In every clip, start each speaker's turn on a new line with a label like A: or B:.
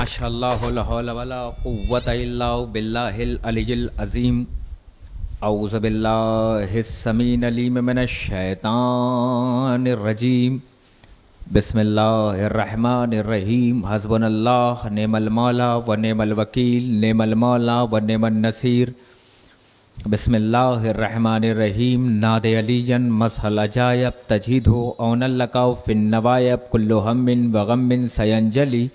A: ماشاء اللہ لا حول ولا قوۃ الا باللہ العلی العظیم۔ اعوذ باللہ السمیع العلیم من الشیطان الرجیم۔ بسم اللہ الرحمن الرحیم۔ حسبنا اللہ نعم المولا و نعم الوکیل، نعم المولا و نعم النصیر۔ بسم اللہ الرحمن الرحیم۔ ناد علیًا مسح العجائب تجہید ہو اون لکا فی النوائب کل ہم و غم سینجلی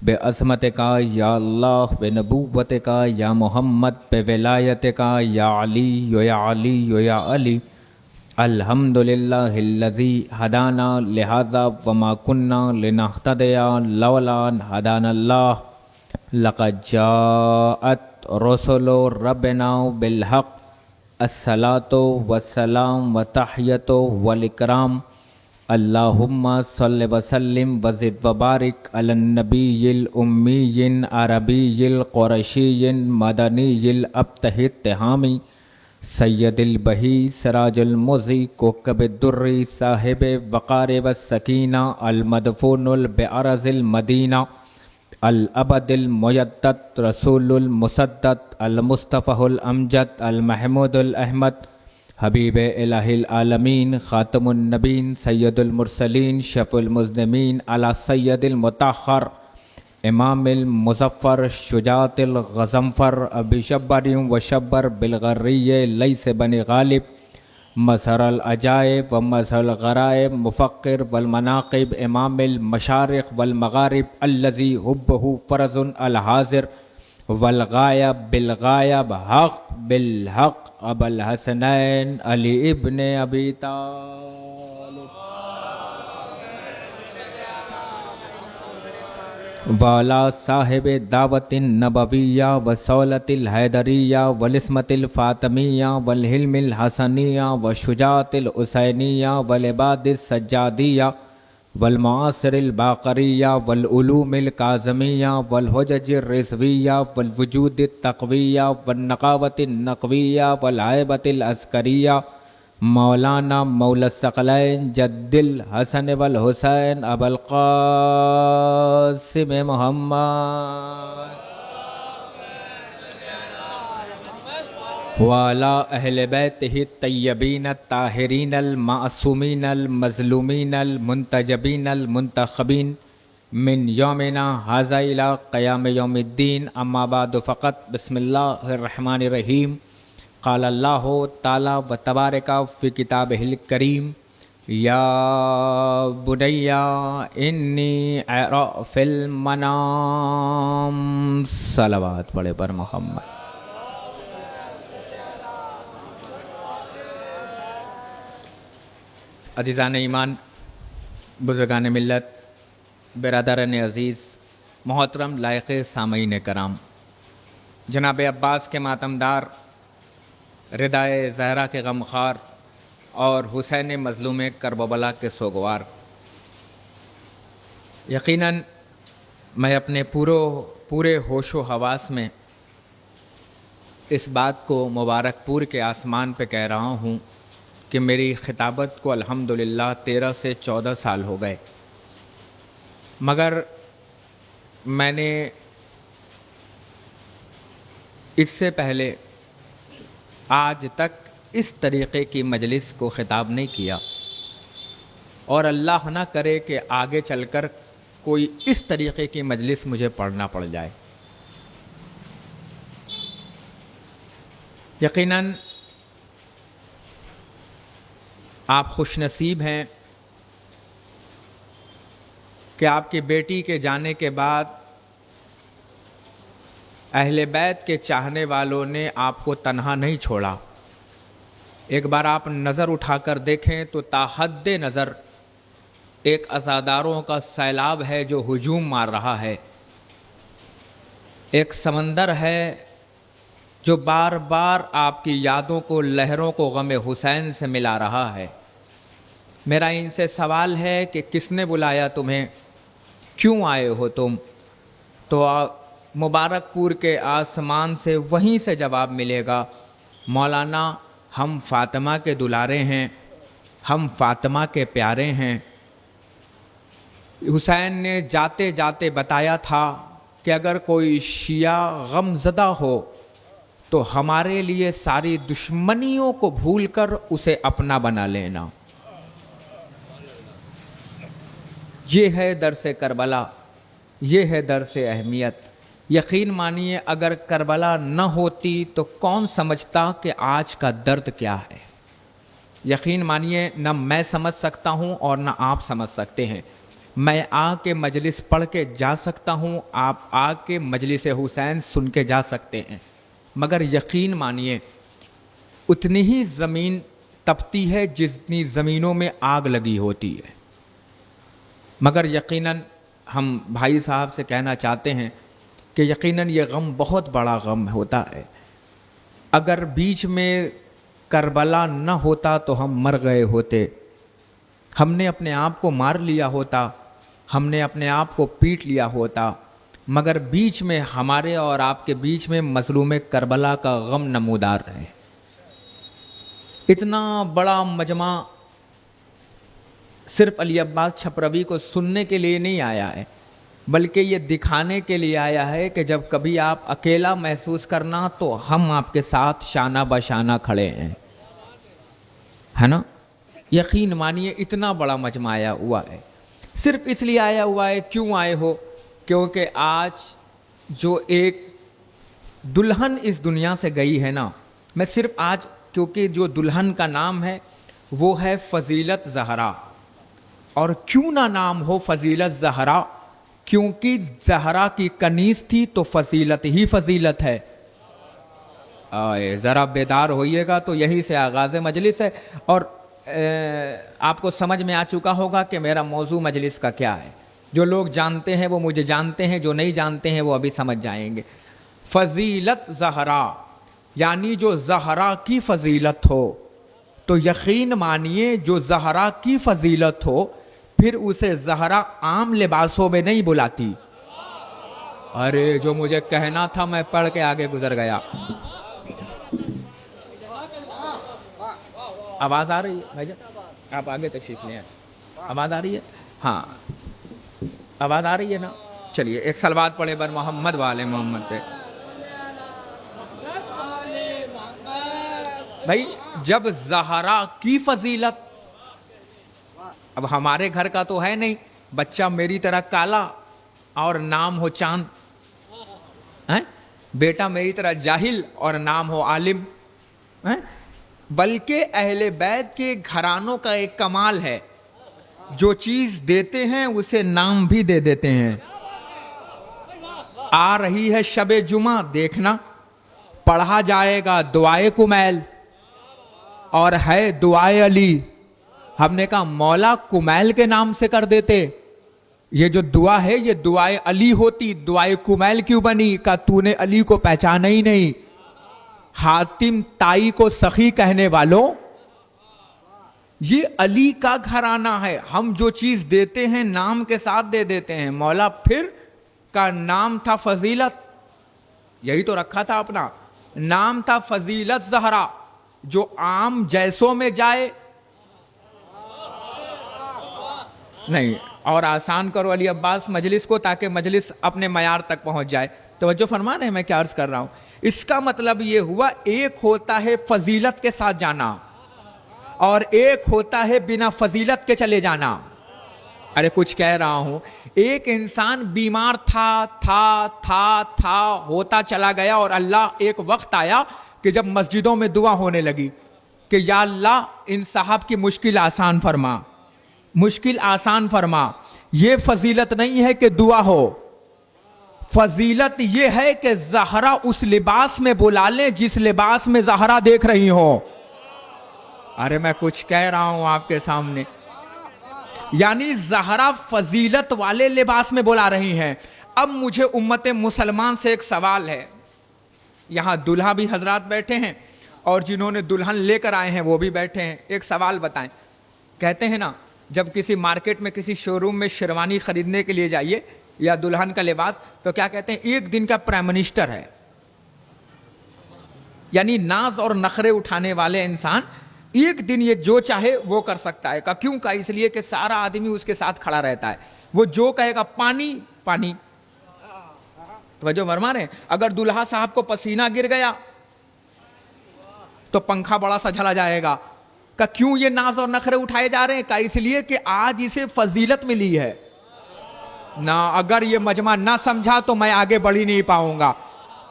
A: بے عظمت کا یا اللہ، بے نبوت کا یا محمد، بے ولایت کا یا علی یا علی یا علی۔ الحمد للہ الذی ہدانا لہذا وما کننا لنہتدی لولا ان ہدانا اللہ۔ لقد جاءت رسل ربنا بالحق، الصلاۃ والسلام وتحیۃ والاکرام۔ اللہم صل وسلم وزد وبارک علی النبی الامی عربی القرشی مدنی الابتہ التہامی سید البہی سراج المضی کوکب الدری صاحب وقار والسکینہ المدفون بعرض المدینہ الابد المجدد رسول المسدد المصطفى الامجد المحمود الاحمد حبیب الہ العالمین خاتم النبین سید المرسلین شفیع المذنبین علی سید المطہر امام المظفر شجاعت الغضنفر ابی شبر و شبر بالغری لیث بن غالب مظہر العجائب و مظہر الغرائب مفقر والمناقب امام المشارق والمغارب الذی حبہ فرض الحاضر والغائب بالغائب حق بالحق ابو الحسنین علی ابن ابی طالب والا صاحب دعوت النبویہ وصولت الحیدریہ والعصمت الفاطمیہ والحلم الحسنیہ والشجاعت الحسینیہ والعباد السجادیہ والمعاصر الباقریہ والعلوم الکاظمیہ والحجج الرضویہ والوجود التقویہ والنقاوت النقویہ والہیبت العسکریہ مولانا مولا الثقلین جد الحسن والحسین ابو القاسم محمد وعلی اہل بیتہ الطیبین الطاہرین المعصومین المظلومین المنتجبین المنتخبین من یومنا ھذا الی قیام یوم الدین۔ اما بعد فقط بسم اللہ الرحمن الرحیم۔ قال اللہ تعالی و تبارک فی کتابہ الکریم یا بنی انی ارى فی المنام۔ صلوات پڑھے پر محمد۔ عزیزان ایمان، بزرگان ملت، برادران عزیز، محترم لائق سامعین کرام، جناب عباس کے ماتمدار، ردائے زہرا کے غمخوار اور حسین مظلوم کربلا کے سوگوار، یقیناً میں اپنے پورے ہوش و حواس میں اس بات کو مبارک پور کے آسمان پہ کہہ رہا ہوں کہ میری خطابت کو الحمدللہ 13 سے 14 سال ہو گئے، مگر میں نے اس سے پہلے آج تک اس طریقے کی مجلس کو خطاب نہیں کیا، اور اللہ نہ کرے کہ آگے چل کر کوئی اس طریقے کی مجلس مجھے پڑھنا پڑ جائے۔ یقیناً آپ خوش نصیب ہیں کہ آپ کی بیٹی کے جانے کے بعد اہل بیت کے چاہنے والوں نے آپ کو تنہا نہیں چھوڑا۔ ایک بار آپ نظر اٹھا کر دیکھیں تو تا حد نظر ایک عزاداروں کا سیلاب ہے جو ہجوم مار رہا ہے، ایک سمندر ہے جو بار بار آپ کی یادوں کو، لہروں کو غم حسین سے ملا رہا ہے۔ میرا ان سے سوال ہے کہ کس نے بلایا تمہیں، کیوں آئے ہو تم؟ تو مبارک پور کے آسمان سے وہیں سے جواب ملے گا، مولانا ہم فاطمہ کے دلارے ہیں، ہم فاطمہ کے پیارے ہیں۔ حسین نے جاتے جاتے بتایا تھا کہ اگر کوئی شیعہ غم زدہ ہو تو ہمارے لیے ساری دشمنیوں کو بھول کر اسے اپنا بنا لینا. یہ ہے درس کربلا، یہ ہے درس اہمیت. یقین مانیے اگر کربلا نہ ہوتی تو کون سمجھتا کہ آج کا درد کیا ہے. یقین مانیے نہ میں سمجھ سکتا ہوں اور نہ آپ سمجھ سکتے ہیں. میں آ کے مجلس پڑھ کے جا سکتا ہوں، آپ آ کے مجلس حسین سن کے جا سکتے ہیں، مگر یقین مانیے اتنی ہی زمین تپتی ہے جتنی زمینوں میں آگ لگی ہوتی ہے. مگر یقیناً ہم بھائی صاحب سے کہنا چاہتے ہیں کہ یقیناً یہ غم بہت بڑا غم ہوتا ہے. اگر بیچ میں کربلا نہ ہوتا تو ہم مر گئے ہوتے، ہم نے اپنے آپ کو مار لیا ہوتا، ہم نے اپنے آپ کو پیٹ لیا ہوتا، مگر بیچ میں ہمارے اور آپ کے بیچ میں مظلوم کربلا کا غم نمودار رہے. اتنا بڑا مجمع صرف علی عباس چھپروی کو سننے کے لیے نہیں آیا ہے، بلکہ یہ دکھانے کے لیے آیا ہے کہ جب کبھی آپ اکیلا محسوس کرنا تو ہم آپ کے ساتھ شانہ بشانہ کھڑے ہیں، ہے نا. یقین مانیے اتنا بڑا مجمع آیا ہوا ہے. صرف اس لیے آیا ہوا ہے، کیوں آئے ہو؟ کیونکہ آج جو ایک دلہن اس دنیا سے گئی ہے نا، میں صرف آج کیونکہ جو دلہن کا نام ہے وہ ہے فضیلت زہرا. اور کیوں نہ نام ہو فضیلت زہرا؟ کیونکہ زہرا کی کنیز تھی تو فضیلت ہی فضیلت ہے. ذرا بیدار ہوئیے گا تو یہی سے آغاز مجلس ہے. اور آپ کو سمجھ میں آ چکا ہوگا کہ میرا موضوع مجلس کا کیا ہے. جو لوگ جانتے ہیں وہ مجھے جانتے ہیں، جو نہیں جانتے ہیں وہ ابھی سمجھ جائیں گے. فضیلت زہرا یعنی جو زہرا کی فضیلت ہو، تو یقین مانیے جو زہرا کی فضیلت ہو پھر اسے زہرا عام لباسوں میں نہیں بلاتی. ارے جو مجھے کہنا تھا میں پڑھ کے آگے گزر گیا. آواز آ رہی ہے بھائی جان؟ آپ آگے تشریف لیں. آواز آ رہی ہے؟ ہاں آواز آ رہی ہے نا. چلیے ایک صلوات پڑھے بر محمد والے محمد پہ. بھائی جب زہرا کی فضیلت، اب ہمارے گھر کا تو ہے نہیں بچہ میری طرح کالا اور نام ہو چاند، بیٹا میری طرح جاہل اور نام ہو عالم، بلکہ اہل بیت کے گھرانوں کا ایک کمال ہے، جو چیز دیتے ہیں اسے نام بھی دے دیتے ہیں. آ رہی ہے شب جمعہ، دیکھنا پڑھا جائے گا دعائے کمیل اور ہے دعائے علی. ہم نے کہا مولا کمیل کے نام سے کر دیتے، یہ جو دعا ہے یہ دعائے علی ہوتی، دعائے کمیل کیوں بنی؟ کہا تو نے علی کو پہچانا ہی نہیں. حاتم تائی کو سخی کہنے والوں، یہ علی کا گھرانہ ہے. ہم جو چیز دیتے ہیں نام کے ساتھ دے دیتے ہیں. مولا پھر کا نام تھا فضیلت، یہی تو رکھا تھا اپنا نام تھا فضیلت زہرا، جو عام جیسوں میں جائے نہیں. اور آسان کرو علی عباس مجلس کو تاکہ مجلس اپنے معیار تک پہنچ جائے. توجہ فرما رہے ہیں میں کیا عرض کر رہا ہوں؟ اس کا مطلب یہ ہوا ایک ہوتا ہے فضیلت کے ساتھ جانا اور ایک ہوتا ہے بنا فضیلت کے چلے جانا. ارے کچھ کہہ رہا ہوں. ایک انسان بیمار تھا ہوتا چلا گیا اور اللہ ایک وقت آیا کہ جب مسجدوں میں دعا ہونے لگی کہ یا اللہ ان صاحب کی مشکل آسان فرما، مشکل آسان فرما. یہ فضیلت نہیں ہے کہ دعا ہو، فضیلت یہ ہے کہ زہرا اس لباس میں بلا لیں جس لباس میں زہرا دیکھ رہی ہو. ارے میں کچھ کہہ رہا ہوں آپ کے سامنے. یعنی زہرا فضیلت والے لباس میں بلا رہی ہیں. اب مجھے امت مسلمان سے ایک سوال ہے. یہاں دلہا بھی حضرات بیٹھے ہیں اور جنہوں نے دلہن لے کر آئے ہیں وہ بھی بیٹھے ہیں. ایک سوال بتائیں. کہتے ہیں نا جب کسی مارکیٹ میں کسی شو روم میں شیروانی خریدنے کے لیے جائیے یا دلہن کا لباس تو کیا کہتے ہیں؟ ایک دن کا پرائم منسٹر ہے. یعنی ناز اور نخرے اٹھانے والے انسان ایک دن یہ جو چاہے وہ کر سکتا ہے. کیوں؟ کا اس لیے کہ سارا آدمی اس کے ساتھ کھڑا رہتا ہے. وہ جو کہے گا پانی پانی، توجہ فرما رہے ہیں. اگر دلہا صاحب کو پسینہ گر گیا تو پنکھا بڑا سا جھلا جائے گا. کہ کیوں یہ ناز اور نخرے اٹھائے جا رہے ہیں؟ کہ اس لیے کہ آج اسے فضیلت ملی ہے نہ. اگر یہ مجمع نہ سمجھا تو میں آگے بڑھ ہی نہیں پاؤں گا.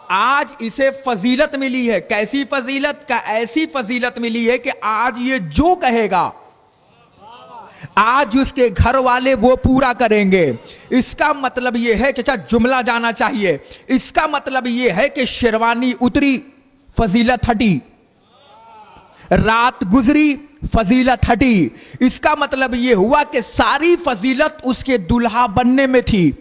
A: آج اسے فضیلت ملی ہے. کیسی فضیلت؟ کا ایسی فضیلت ملی ہے کہ آج یہ جو کہے گا آج اس کے گھر والے وہ پورا کریں گے. اس کا مطلب یہ ہے کہ جملہ جانا چاہیے. اس کا مطلب یہ ہے کہ شیروانی اتری، فضیلت ہٹی. رات گزری، فضیلت ہٹی. اس کا مطلب یہ ہوا کہ ساری فضیلت اس کے دلہا بننے میں تھی.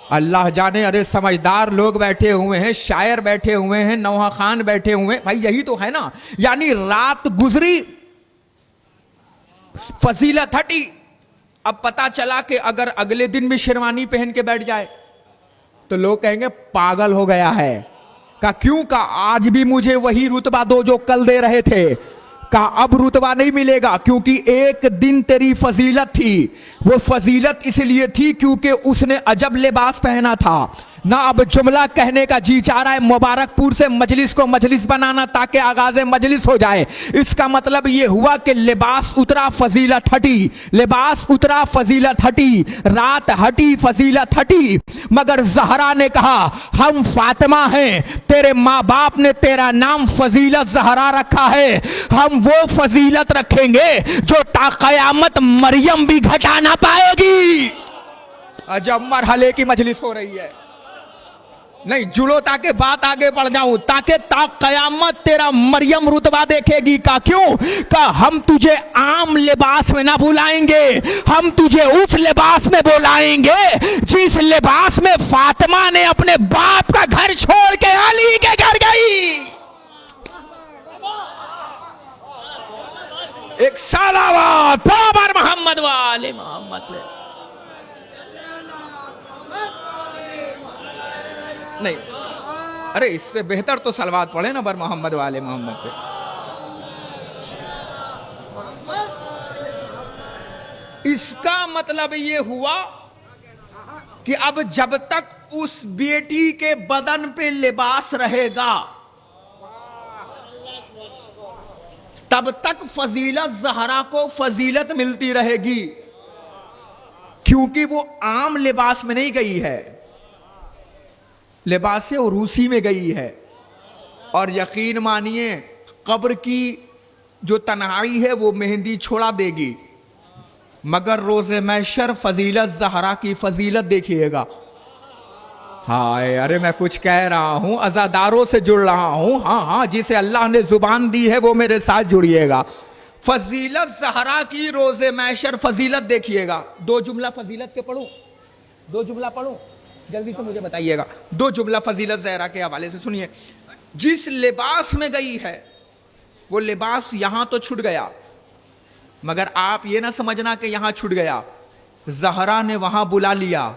A: اللہ جانے. ارے سمجھدار لوگ بیٹھے ہوئے ہیں، شاعر بیٹھے ہوئے ہیں، نوحہ خان بیٹھے ہوئے ہیں. بھائی یہی تو ہے نا. یعنی رات گزری، فضیلت ہٹی. اب پتا چلا کہ اگر اگلے دن بھی شیروانی پہن کے بیٹھ جائے تو لوگ کہیں گے پاگل ہو گیا ہے. کہا کیوں؟ کہا آج بھی مجھے وہی رتبہ دو جو کل دے رہے تھے. کہا اب رتبہ نہیں ملے گا کیونکہ ایک دن تیری فضیلت تھی. وہ فضیلت اس لیے تھی کیونکہ اس نے عجب لباس پہنا تھا. نہ اب جملہ کہنے کا جی چاہ رہا ہے مبارک پور سے مجلس کو مجلس بنانا تاکہ آغاز مجلس ہو جائے. اس کا مطلب یہ ہوا کہ لباس اترا، فضیلت ہٹی. لباس اترا، فضیلت ہٹی. رات ہٹی، فضیلت ہٹی. مگر زہرا نے کہا ہم فاطمہ ہیں، تیرے ماں باپ نے تیرا نام فضیلت زہرا رکھا ہے. ہم وہ فضیلت رکھیں گے جو تا قیامت مریم بھی گھٹا نہ پائے گی. عجب مرحلے کی مجلس ہو رہی ہے. نہیں جڑو تاکہ بات آگے بڑھ جاؤں، تاکہ تا قیامت تیرا مریم رتبہ دیکھے گی. کا کیوں؟ کہ ہم تجھے عام لباس میں نہ بلائیں گے، ہم تجھے اس لباس میں بلائیں گے جس لباس میں فاطمہ نے اپنے باپ کا گھر چھوڑ کے علی کے گھر گئی. ایک صلوات پر محمد والے محمد. نہیں ارے اس سے بہتر تو صلوات پڑھے نا بر محمد والے محمد پہ. اس کا مطلب یہ ہوا کہ اب جب تک اس بیٹی کے بدن پہ لباس رہے گا تب تک فضیلت زہرا کو فضیلت ملتی رہے گی، کیونکہ وہ عام لباس میں نہیں گئی ہے، لباس عروسی میں گئی ہے. اور یقین مانیے قبر کی جو تنہائی ہے وہ مہندی چھوڑا دے گی، مگر روز محشر فضیلت زہرا کی فضیلت دیکھیے گا. ہائے ارے میں کچھ کہہ رہا ہوں، عزاداروں سے جڑ رہا ہوں. ہاں جسے اللہ نے زبان دی ہے وہ میرے ساتھ جڑیے گا. فضیلت زہرا کی روز محشر فضیلت دیکھیے گا. دو جملہ فضیلت کے پڑھوں، دو جملہ پڑھوں جلدی سے مجھے بتائیے گا. دو جملہ فضیلت زہرا کے حوالے سے سنیے. جس لباس میں گئی ہے وہ لباس یہاں تو چھٹ گیا، مگر آپ یہ نہ سمجھنا کہ یہاں چھٹ گیا. زہرا نے وہاں بلا لیا،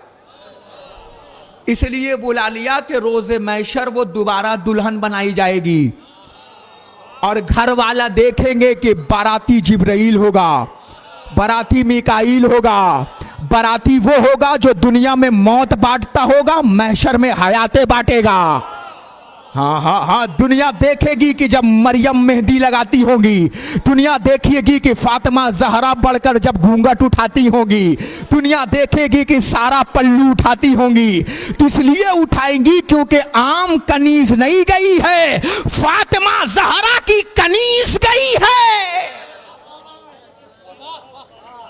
A: اس لیے بلا لیا کہ روز محشر وہ دوبارہ دلہن بنائی جائے گی اور گھر والا دیکھیں گے کہ باراتی جبرائیل ہوگا، باراتی میکائیل ہوگا، باراتی وہ ہوگا جو دنیا میں موت بانٹتا ہوگا، محشر میں حیاتیں بانٹے گا. ہاں دنیا دیکھے گی کہ جب مریم مہندی لگاتی ہوگی، دنیا دیکھے گی کہ فاطمہ زہرا بڑھ کر جب گھونگھٹ اٹھاتی ہوگی، دنیا دیکھے گی کہ سارا پلو اٹھاتی ہوں گی. تو اس لیے اٹھائیں گی کیونکہ عام کنیز نہیں گئی ہے، فاطمہ زہرا کی کنیز گئی ہے.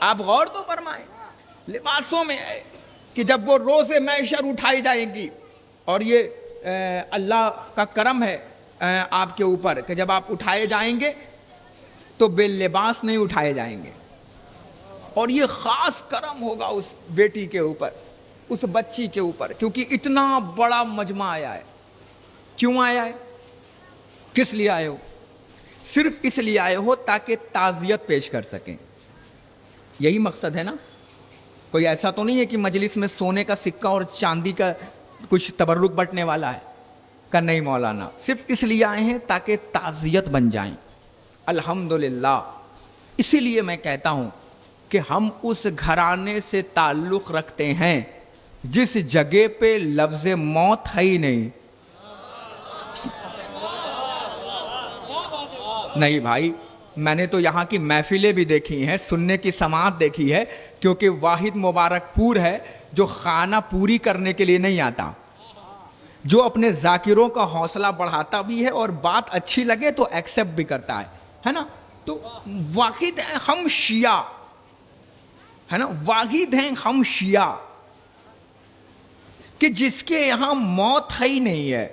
A: آپ غور تو فرمائیں لباسوں میں ہے کہ جب وہ روز محشر اٹھائی جائیں گی. اور یہ اللہ کا کرم ہے آپ کے اوپر کہ جب آپ اٹھائے جائیں گے تو بے لباس نہیں اٹھائے جائیں گے. اور یہ خاص کرم ہوگا اس بیٹی کے اوپر، اس بچی کے اوپر، کیونکہ اتنا بڑا مجمع آیا ہے. کیوں آیا ہے؟ کس لیے آئے ہو؟ صرف اس لیے آئے ہو تاکہ تعزیت پیش کر سکیں. یہی مقصد ہے نا. کوئی ایسا تو نہیں ہے کہ مجلس میں سونے کا سکہ اور چاندی کا کچھ تبرک بٹنے والا ہے. کہ نہیں مولانا، صرف اس لیے آئے ہیں تاکہ تعزیت بن جائیں. الحمدللہ. اسی لیے میں کہتا ہوں کہ ہم اس گھرانے سے تعلق رکھتے ہیں جس جگہ پہ لفظ موت ہے ہی نہیں. نہیں بھائی، میں نے تو یہاں کی محفلیں بھی دیکھی ہیں، سننے کی سماعت دیکھی ہے، کیونکہ واحد مبارک پور ہے جو خانہ پوری کرنے کے لیے نہیں آتا، جو اپنے ذاکروں کا حوصلہ بڑھاتا بھی ہے اور بات اچھی لگے تو ایکسیپٹ بھی کرتا ہے نا. تو واحد ہیں ہم شیعہ، ہے نا، واحد ہیں ہم شیعہ کہ جس کے یہاں موت ہے ہی نہیں ہے،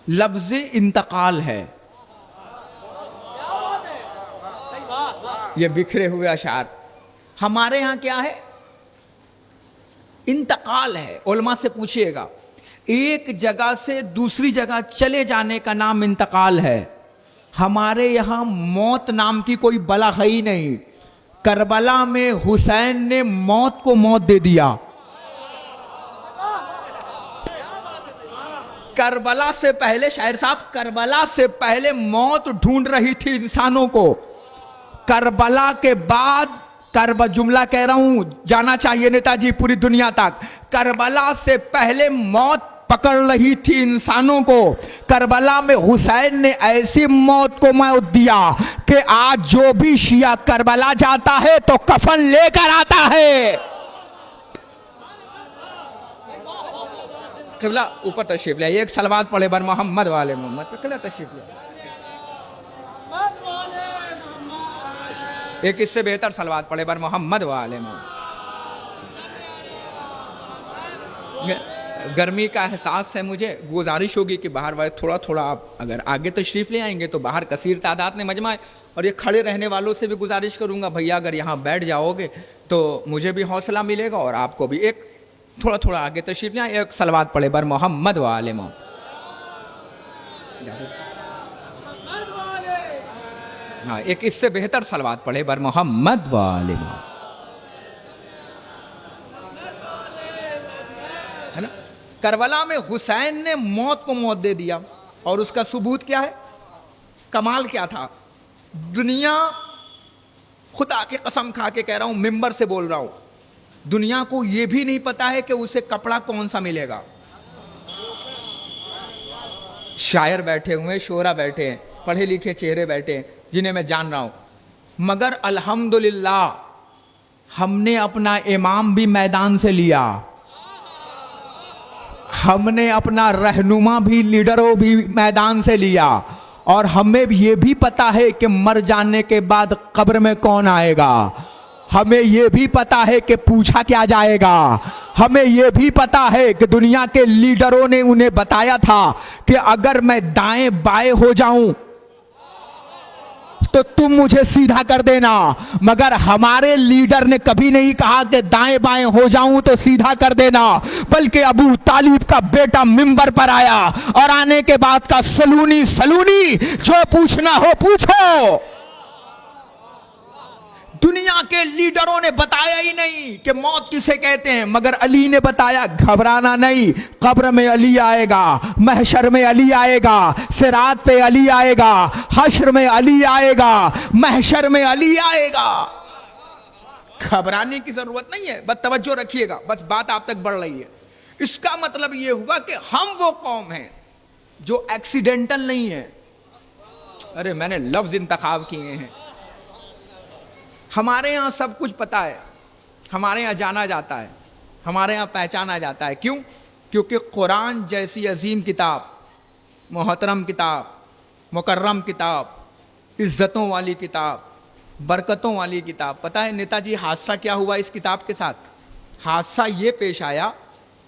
A: لفظ انتقال ہے. یہ بکھرے ہوئے اشعار. ہمارے یہاں کیا ہے؟ انتقال ہے. علماء سے پوچھئے گا، ایک جگہ سے دوسری جگہ چلے جانے کا نام انتقال ہے. ہمارے یہاں موت نام کی کوئی بلا ہے ہی نہیں. کربلا میں حسین نے موت کو موت دے دیا. کربلا سے پہلے، شاعر صاحب، کربلا سے پہلے موت ڈھونڈ رہی تھی انسانوں کو. کربلا کے بعد جملہ کہہ رہا ہوں، جانا چاہیے نیتا جی پوری دنیا تک. کربلا سے پہلے موت پکڑ رہی تھی انسانوں کو. کربلا میں حسین نے ایسی موت کو موت دیا کہ آج جو بھی شیعہ کربلا جاتا ہے تو کفن لے کر آتا ہے. قبلہ اوپر تشریف لے، ایک صلوات پڑھے بر محمد والے محمد. قبلہ تشریف لے، ایک اس سے بہتر صلوات پڑھے بر محمد والے محمد. گرمی کا احساس ہے مجھے، گزارش ہوگی کہ باہر تھوڑا تھوڑا آپ اگر آگے تشریف لے آئیں گے تو باہر کثیر تعداد میں مجمع ہے. اور یہ کھڑے رہنے والوں سے بھی گزارش کروں گا، بھیا اگر یہاں بیٹھ جاؤ گے تو مجھے بھی حوصلہ ملے گا اور آپ کو بھی. ایک تھوڑا تھوڑا آگے تشریف لے آئیں، ایک صلوات پڑھے بر محمد والے محمد. ہاں، ایک اس سے بہتر صلوات پڑھے بر محمد والے محمد. ہے نا، کربلا میں حسین نے موت کو موت دے دیا. اور اس کا ثبوت کیا ہے؟ کمال کیا تھا؟ دنیا، خدا کی قسم کھا کے کہہ رہا ہوں، ممبر سے بول رہا ہوں، دنیا کو یہ بھی نہیں پتا ہے کہ اسے کپڑا کون سا ملے گا. شاعر بیٹھے ہوئے، شعرا بیٹھے ہیں، پڑھے لکھے چہرے بیٹھے ہیں جنہیں میں جان رہا ہوں، مگر الحمدللہ ہم نے اپنا امام بھی میدان سے لیا، ہم نے اپنا رہنما بھی، لیڈروں بھی میدان سے لیا. اور ہمیں یہ بھی پتا ہے کہ مر جانے کے بعد قبر میں کون آئے گا. ہمیں یہ بھی پتا ہے کہ پوچھا کیا جائے گا. ہمیں یہ بھی پتا ہے کہ دنیا کے لیڈروں نے انہیں بتایا تھا کہ اگر میں دائیں بائیں ہو جاؤں تو تم مجھے سیدھا کر دینا. مگر ہمارے لیڈر نے کبھی نہیں کہا کہ دائیں بائیں ہو جاؤں تو سیدھا کر دینا، بلکہ ابو طالب کا بیٹا منبر پر آیا اور آنے کے بعد کا سلونی جو پوچھنا ہو پوچھو. دنیا کے لیڈروں نے بتایا ہی نہیں کہ موت کسے کہتے ہیں، مگر علی نے بتایا گھبرانا نہیں، قبر میں علی آئے گا، محشر میں علی آئے گا، صراط پہ علی آئے گا، حشر میں علی آئے گا، محشر میں علی آئے گا. گھبرانے کی ضرورت نہیں ہے، بس توجہ رکھیے گا، بس بات آپ تک بڑھ رہی ہے. اس کا مطلب یہ ہوا کہ ہم وہ قوم ہیں جو ایکسیڈنٹل نہیں ہے. ارے میں نے لفظ انتخاب کیے ہیں. ہمارے ہاں سب کچھ پتا ہے، ہمارے ہاں جانا جاتا ہے، ہمارے ہاں پہچانا جاتا ہے. کیوں؟ کیونکہ قرآن جیسی عظیم کتاب، محترم کتاب، مکرم کتاب، عزتوں والی کتاب، برکتوں والی کتاب. پتہ ہے نیتا جی حادثہ کیا ہوا اس کتاب کے ساتھ؟ حادثہ یہ پیش آیا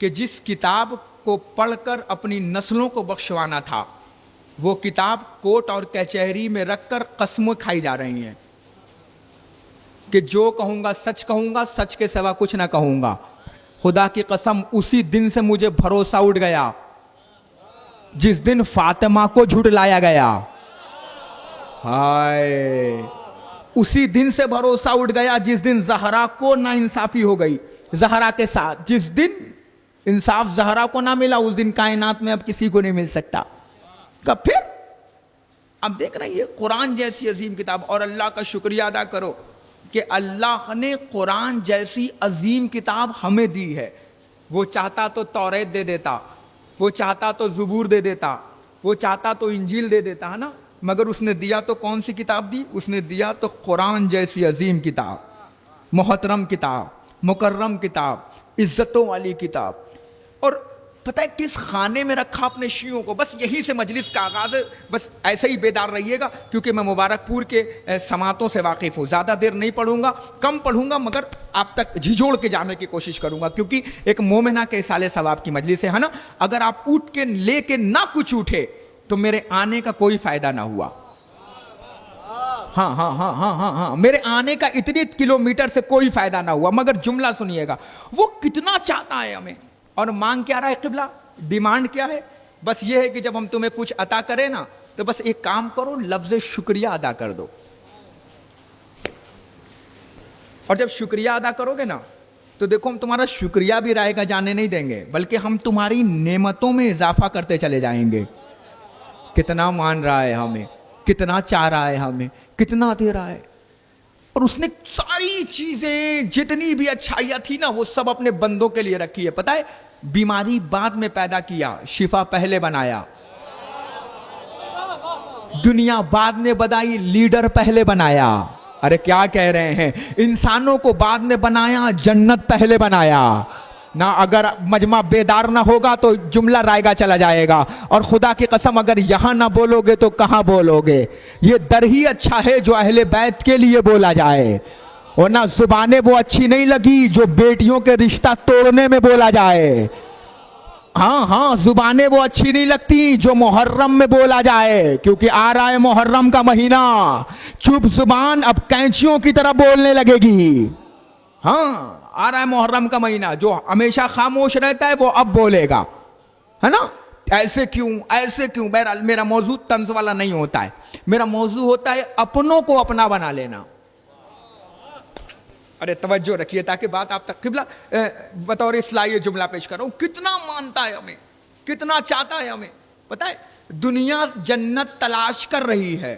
A: کہ جس کتاب کو پڑھ کر اپنی نسلوں کو بخشوانا تھا، وہ کتاب کورٹ اور کچہری میں رکھ کر قسمیں کھائی جا رہی ہیں کہ جو کہوں گا سچ کہوں گا، سچ کے سوا کچھ نہ کہوں گا. خدا کی قسم اسی دن سے مجھے بھروسہ اٹھ گیا جس دن فاطمہ کو جھٹلایا گیا. ہائے، اسی دن سے بھروسہ اٹھ گیا جس دن زہرا کو ناانصافی ہو گئی زہرا کے ساتھ. جس دن انصاف زہرا کو نہ ملا اس دن کائنات میں اب کسی کو نہیں مل سکتا. کب پھر اب دیکھ رہے ہیں یہ قرآن جیسی عظیم کتاب. اور اللہ کا شکریہ ادا کرو کہ اللہ نے قرآن جیسی عظیم کتاب ہمیں دی ہے.
B: وہ چاہتا تو تورات دے دیتا, وہ چاہتا تو زبور دے دیتا, وہ چاہتا تو انجیل دے دیتا, ہے نا, مگر اس نے دیا تو کون سی کتاب دی؟ اس نے دیا تو قرآن جیسی عظیم کتاب, محترم کتاب, مکرم کتاب, عزتوں والی کتاب. اور پتہ ہے کس خانے میں رکھا اپنے شیعوں کو؟ بس یہیں سے مجلس کا آغاز ہے. بس ایسے ہی بیدار رہیے گا, کیونکہ میں مبارک پور کے سماعتوں سے واقف ہوں. زیادہ دیر نہیں پڑھوں گا, کم پڑھوں گا, مگر آپ تک جھجوڑ کے جانے کی کوشش کروں گا, کیونکہ ایک مومنہ کے اصال ثواب کی مجلس ہے نا. اگر آپ اٹھ کے لے کے نہ کچھ اٹھے تو میرے آنے کا کوئی فائدہ نہ ہوا. ہاں ہاں ہاں ہاں ہاں ہاں, میرے آنے کا اتنے کلومیٹر سے کوئی فائدہ نہ ہوا. مگر جملہ سنیے گا, وہ کتنا چاہتا ہے ہمیں, اور مانگ کیا رہا ہے قبلہ؟ ڈیمانڈ کیا ہے؟ بس یہ ہے کہ جب ہم تمہیں کچھ عطا کریں نا تو بس ایک کام کرو, لفظ شکریہ ادا کر دو. اور جب شکریہ ادا کرو گے نا تو دیکھو ہم تمہارا شکریہ بھی رائے گا جانے نہیں دیں گے, بلکہ ہم تمہاری نعمتوں میں اضافہ کرتے چلے جائیں گے. کتنا مان رہا ہے ہمیں, کتنا چاہ رہا ہے ہمیں, کتنا دے رہا ہے. اور اس نے ساری چیزیں جتنی بھی اچھائیاں تھی نا وہ سب اپنے بندوں کے لیے رکھی ہے. پتہ ہے, بیماری بعد میں پیدا کیا, شفا پہلے بنایا. دنیا بعد میں بنائی, لیڈر پہلے بنایا. ارے کیا کہہ رہے ہیں, انسانوں کو بعد میں بنایا, جنت پہلے بنایا نا. اگر مجمع بیدار نہ ہوگا تو جملہ رائگا چلا جائے گا, اور خدا کی قسم اگر یہاں نہ بولو گے تو کہاں بولو گے؟ یہ در ہی اچھا ہے جو اہل بیت کے لیے بولا جائے, ورنہ زبانیں وہ اچھی نہیں لگی جو بیٹیوں کے رشتہ توڑنے میں بولا جائے. ہاں ہاں, زبانیں وہ اچھی نہیں لگتی جو محرم میں بولا جائے, کیونکہ آ رہا ہے محرم کا مہینہ. چپ زبان اب کینچیوں کی طرح بولنے لگے گی. ہاں, آ رہا ہے محرم کا مہینہ, جو ہمیشہ خاموش رہتا ہے وہ اب بولے گا, ہے نا. ایسے کیوں, ایسے کیوں؟ بہرحال میرا موضوع طنز والا نہیں ہوتا ہے, میرا موضوع ہوتا ہے اپنوں کو اپنا بنا لینا. ارے توجہ رکھیے تاکہ بات آپ تک. قبلہ بطور اصلاحی جملہ پیش کر رہا ہوں. کتنا مانتا ہے ہمیں, کتنا چاہتا ہے ہمیں. پتہ ہے دنیا جنت تلاش کر رہی ہے.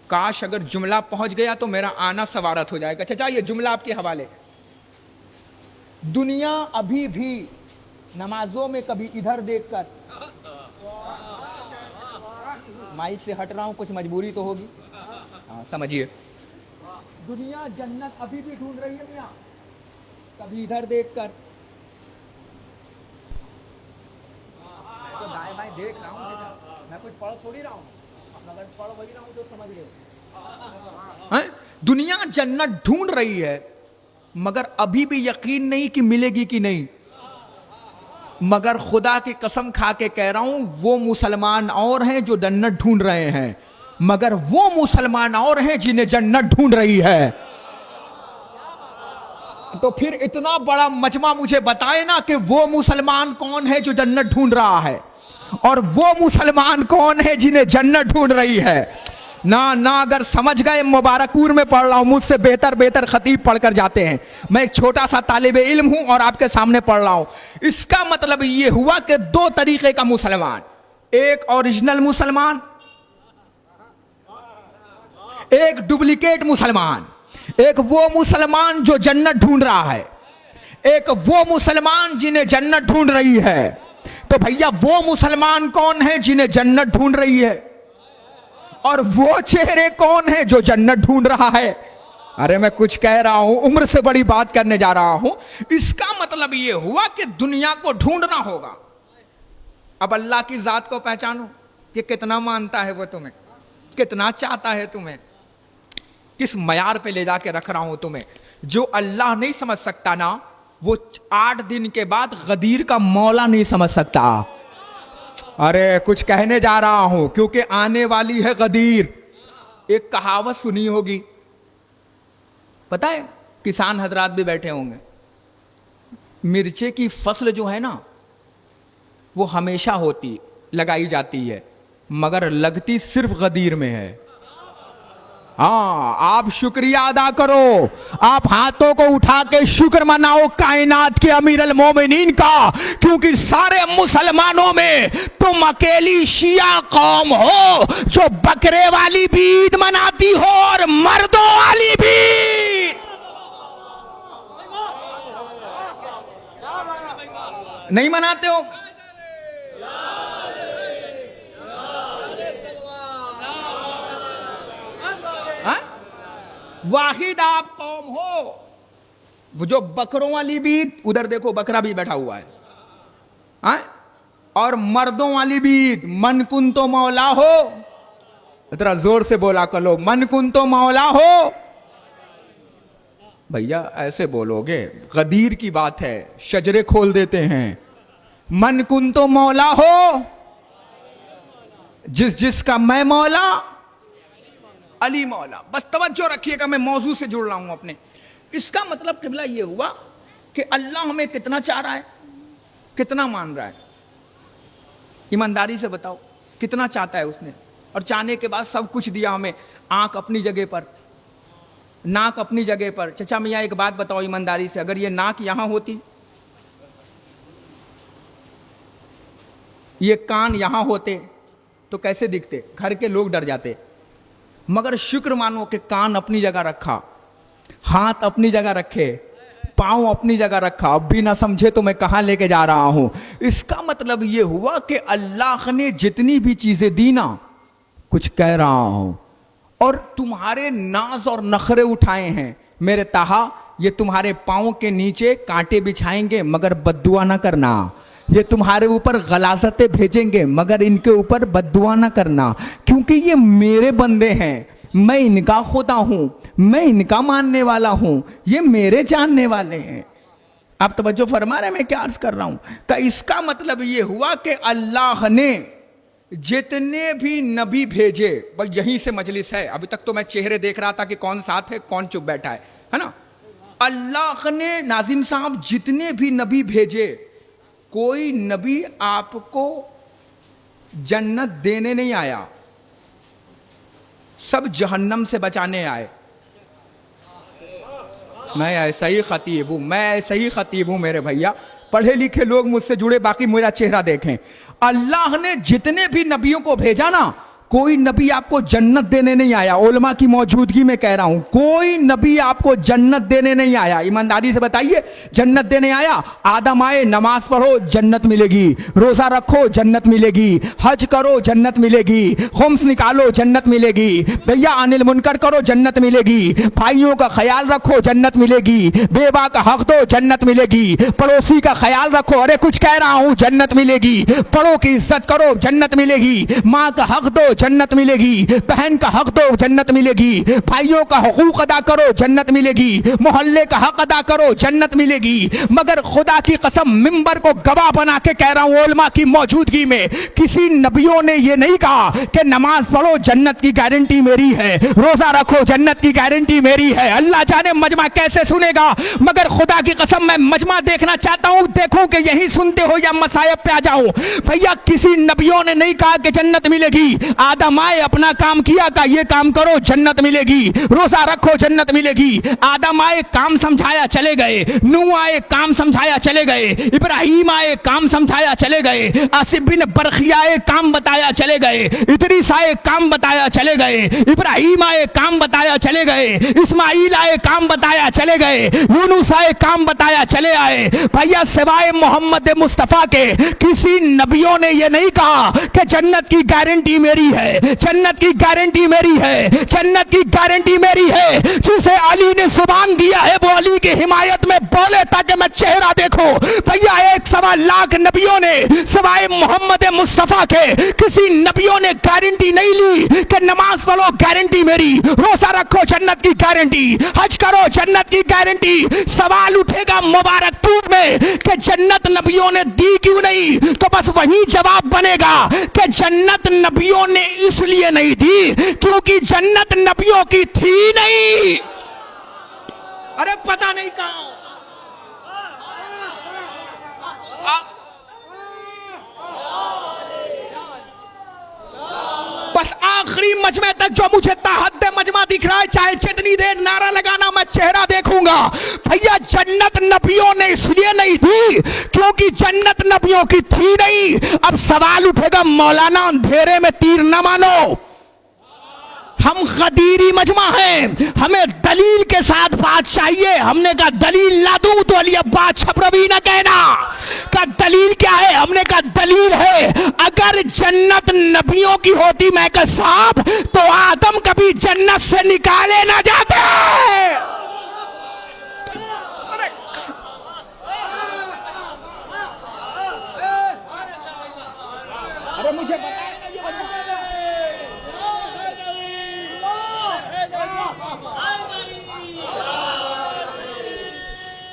B: کاش اگر جملہ پہنچ گیا تو میرا آنا سوارت ہو جائے گا. چچا یہ جملہ آپ کے حوالے. دنیا ابھی بھی نمازوں میں کبھی ادھر دیکھ کر, مائک سے ہٹ رہا ہوں, کچھ مجبوری تو ہوگی, سمجھیے. دنیا جنت ابھی بھی ڈھونڈ رہی ہے میاں, کبھی ادھر دیکھ کر. تو دائیں بائیں دیکھ رہا ہوں, میں کچھ پڑھ تھوڑی رہا ہوں, اگر پڑھ وہی رہا ہوں تو سمجھ گئے. دنیا جنت ڈھونڈ رہی ہے مگر ابھی بھی یقین نہیں کہ ملے گی کہ نہیں. مگر خدا کی قسم کھا کے کہہ رہا ہوں, وہ مسلمان اور ہیں جو جنت ڈھونڈ رہے ہیں, مگر وہ مسلمان اور ہیں جنہیں جنت ڈھونڈ رہی ہے. تو پھر اتنا بڑا مجمع مجھے بتائے نا کہ وہ مسلمان کون ہے جو جنت ڈھونڈ رہا ہے, اور وہ مسلمان کون ہے جنہیں جنت ڈھونڈ رہی ہے. نہ اگر سمجھ گئے, مبارک پور میں پڑھ رہا ہوں, مجھ سے بہتر خطیب پڑھ کر جاتے ہیں, میں ایک چھوٹا سا طالب علم ہوں اور آپ کے سامنے پڑھ رہا ہوں. اس کا مطلب یہ ہوا کہ دو طریقے کا مسلمان, ایک اوریجنل مسلمان, ایک ڈپلیکیٹ مسلمان. ایک وہ مسلمان جو جنت ڈھونڈ رہا ہے, ایک وہ مسلمان جنہیں جنت ڈھونڈ رہی ہے. تو بھیا وہ مسلمان کون ہیں جنہیں جنت ڈھونڈ رہی ہے, اور وہ چہرے کون ہیں جو جنت ڈھونڈ رہا ہے؟ ارے میں کچھ کہہ رہا ہوں, عمر سے بڑی بات کرنے جا رہا ہوں. اس کا مطلب یہ ہوا کہ دنیا کو ڈھونڈنا ہوگا. اب اللہ کی ذات کو پہچانو کہ کتنا مانتا ہے وہ تمہیں, کتنا چاہتا ہے تمہیں, کس معیار پہ لے جا کے رکھ رہا ہوں تمہیں. جو اللہ نہیں سمجھ سکتا نا, وہ 8 دن کے بعد غدیر کا مولا نہیں سمجھ سکتا. ارے کچھ کہنے جا رہا ہوں کیونکہ آنے والی ہے غدیر. ایک کہاوت سنی ہوگی, پتہ ہے کسان حضرات بھی بیٹھے ہوں گے, مرچے کی فصل جو ہے نا وہ ہمیشہ ہوتی, لگائی جاتی ہے, مگر لگتی صرف غدیر میں ہے. ہاں, آپ شکریہ ادا کرو, آپ ہاتھوں کو اٹھا کے شکر مناؤ کائنات کے امیر المومنین کا, کیونکہ سارے مسلمانوں میں تم اکیلی شیعہ قوم ہو جو بکرے والی بھی عید مناتی ہو اور مردوں والی بھی. نہیں مناتے ہو؟ واحد آپ قوم ہو وہ جو بکروں والی بھی، ادھر دیکھو بکرا بھی بیٹھا ہوا ہے، اور مردوں والی بھی، من کن تو مولا ہو، ذرا زور سے بولا کرو، من کن تو مولا ہو. بھیا ایسے بولو گے غدیر کی بات ہے، شجرے کھول دیتے ہیں. من کن تو مولا ہو، جس کا میں مولا علی مولا. بس توجہ رکھیے گا، میں موضوع سے جڑ رہا ہوں اپنے. اس کا مطلب قبلہ یہ ہوا کہ اللہ ہمیں کتنا چاہ رہا ہے، کتنا مان رہا ہے. ایمانداری سے بتاؤ کتنا چاہتا ہے اس نے، اور چاہنے کے بعد سب کچھ دیا ہمیں. آنکھ اپنی جگہ پر، ناک اپنی جگہ پر. چچا میاں ایک بات بتاؤ ایمانداری سے، اگر یہ ناک یہاں ہوتی، یہ کان یہاں ہوتے تو کیسے دکھتے؟ گھر کے لوگ ڈر جاتے. مگر شکر مانو کہ کان اپنی جگہ رکھا، ہاتھ اپنی جگہ رکھے، پاؤں اپنی جگہ رکھا. اب بھی نہ سمجھے تو میں کہاں لے کے جا رہا ہوں. اس کا مطلب یہ ہوا کہ اللہ نے جتنی بھی چیزیں دی نا، کچھ کہہ رہا ہوں، اور تمہارے ناز اور نخرے اٹھائے ہیں میرے تہا، یہ تمہارے پاؤں کے نیچے کانٹے بچھائیں گے مگر بد دعا نہ کرنا. یہ تمہارے اوپر غلاظتیں بھیجیں گے مگر ان کے اوپر بد دعا نہ کرنا، کیونکہ یہ میرے بندے ہیں، میں ان کا خدا ہوں، میں ان کا ماننے والا ہوں، یہ میرے جاننے والے ہیں. آپ توجہ فرما رہے ہیں میں کیا عرض کر رہا ہوں؟ کہ اس کا مطلب یہ ہوا کہ اللہ نے جتنے بھی نبی بھیجے، بھائی یہیں سے مجلس ہے، ابھی تک تو میں چہرے دیکھ رہا تھا کہ کون ساتھ ہے کون چپ بیٹھا ہے نا. اللہ نے ناظم صاحب جتنے بھی نبی بھیجے، کوئی نبی آپ کو جنت دینے نہیں آیا، سب جہنم سے بچانے آئے. میں ایسا ہی خطیب ہوں میرے بھیا، پڑھے لکھے لوگ مجھ سے جڑے، باقی میرا چہرہ دیکھیں. اللہ نے جتنے بھی نبیوں کو بھیجا نا، کوئی نبی آپ کو جنت دینے نہیں آیا. علماء کی موجودگی میں کہہ رہا ہوں، کوئی نبی آپ کو جنت دینے نہیں آیا. ایمانداری سے بتائیے جنت دینے آیا؟ آدم آئے، نماز پڑھو جنت ملے گی، روزہ رکھو جنت ملے گی، حج کرو جنت ملے گی، خمس نکالو جنت ملے گی، بھیا انل منکر کرو جنت ملے گی، بھائیوں کا خیال رکھو جنت ملے گی، بیوہ کا حق دو جنت ملے گی، پڑوسی کا خیال رکھو، ارے کچھ کہہ رہا ہوں، جنت ملے گی، بڑوں کی عزت کرو جنت ملے گی، ماں کا حق دو جنت ملے گی، بہن کا حق دو جنت ملے گی، بھائیوں کا حقوق ادا کرو جنت ملے گی، محلے کا حق ادا کرو جنت ملے گی. مگر خدا کی قسم ممبر کو گواہ بنا کے کہہ رہا ہوں علماء کی موجودگی میں، کسی نبیوں نے یہ نہیں کہا کہ نماز پڑھو جنت کی گارنٹی میری ہے، روزہ رکھو جنت کی گارنٹی میری ہے. اللہ جانے مجمع کیسے سنے گا، مگر خدا کی قسم میں مجمع دیکھنا چاہتا ہوں، دیکھوں کہ یہی سنتے ہو یا مصائب پہ آ جاؤں. بھیا کسی نبیوں نے نہیں کہا کہ جنت ملے گی. آدم آئے اپنا کام کیا، کہ یہ کام کرو جنت ملے گی، روزہ رکھو جنت ملے گی. آدم آئے کام سمجھایا چلے گئے، نوح آئے کام سمجھایا چلے گئے، ابراہیم آئے کام سمجھایا چلے گئے، آصف بن برخی آئے کام بتایا چلے گئے، ادریس آئے کام بتایا چلے گئے، ابراہیم آئے کام بتایا چلے گئے، اسماعیل آئے کام بتایا چلے گئے، یونس آئے کام بتایا چلے آئے. بھیا سوائے محمد مصطفیٰ کے کسی نبیوں نے یہ نہیں کہا کہ جنت کی گارنٹی میری ہے، جنت کی گارنٹی میری ہے، جنت کی گارنٹی میری ہے. جسے علی نے زبان دیا ہے وہ علی کی حمایت میں بولے تاکہ میں چہرہ دیکھوں. بھیا 1.25 نبیوں نے سوائے محمد مصطفیٰ کے کسی نبیوں نے گارنٹی نہیں لی کہ نماز پڑھو گارنٹی میری، روزہ رکھو جنت کی گارنٹی، حج کرو جنت کی گارنٹی. سوال اٹھے گا مبارک پور میں کہ جنت نبیوں نے دی کیوں نہیں، تو بس وہی جواب بنے گا کہ جنت نبیوں نے اس لیے نہیں دی کیونکہ جنت نبیوں کی تھی نہیں. ارے پتہ نہیں کہاں بس آخری مجمع تک جو مجھے تحت مجمع دکھ رہا ہے، چاہے جتنی دیر نعرہ لگانا میں چہرہ دیکھوں گا. بھیا جنت نبیوں نے اس لیے نہیں دی کیونکہ جنت نبیوں کی تھی نہیں. اب سوال اٹھے گا مولانا اندھیرے میں تیر نہ مانو، ہم غدیری مجمع ہیں، ہمیں دلیل کے ساتھ بات چاہیے. ہم نے کہا دلیل نہ دوں تو علی عباس چھپروی نہ کہنا، کہ دلیل کیا ہے؟ ہم نے کہا دلیل ہے اگر جنت نبیوں کی ہوتی میں کہ صاحب تو آدم کبھی جنت سے نکالے نہ جاتے. ارے مجھے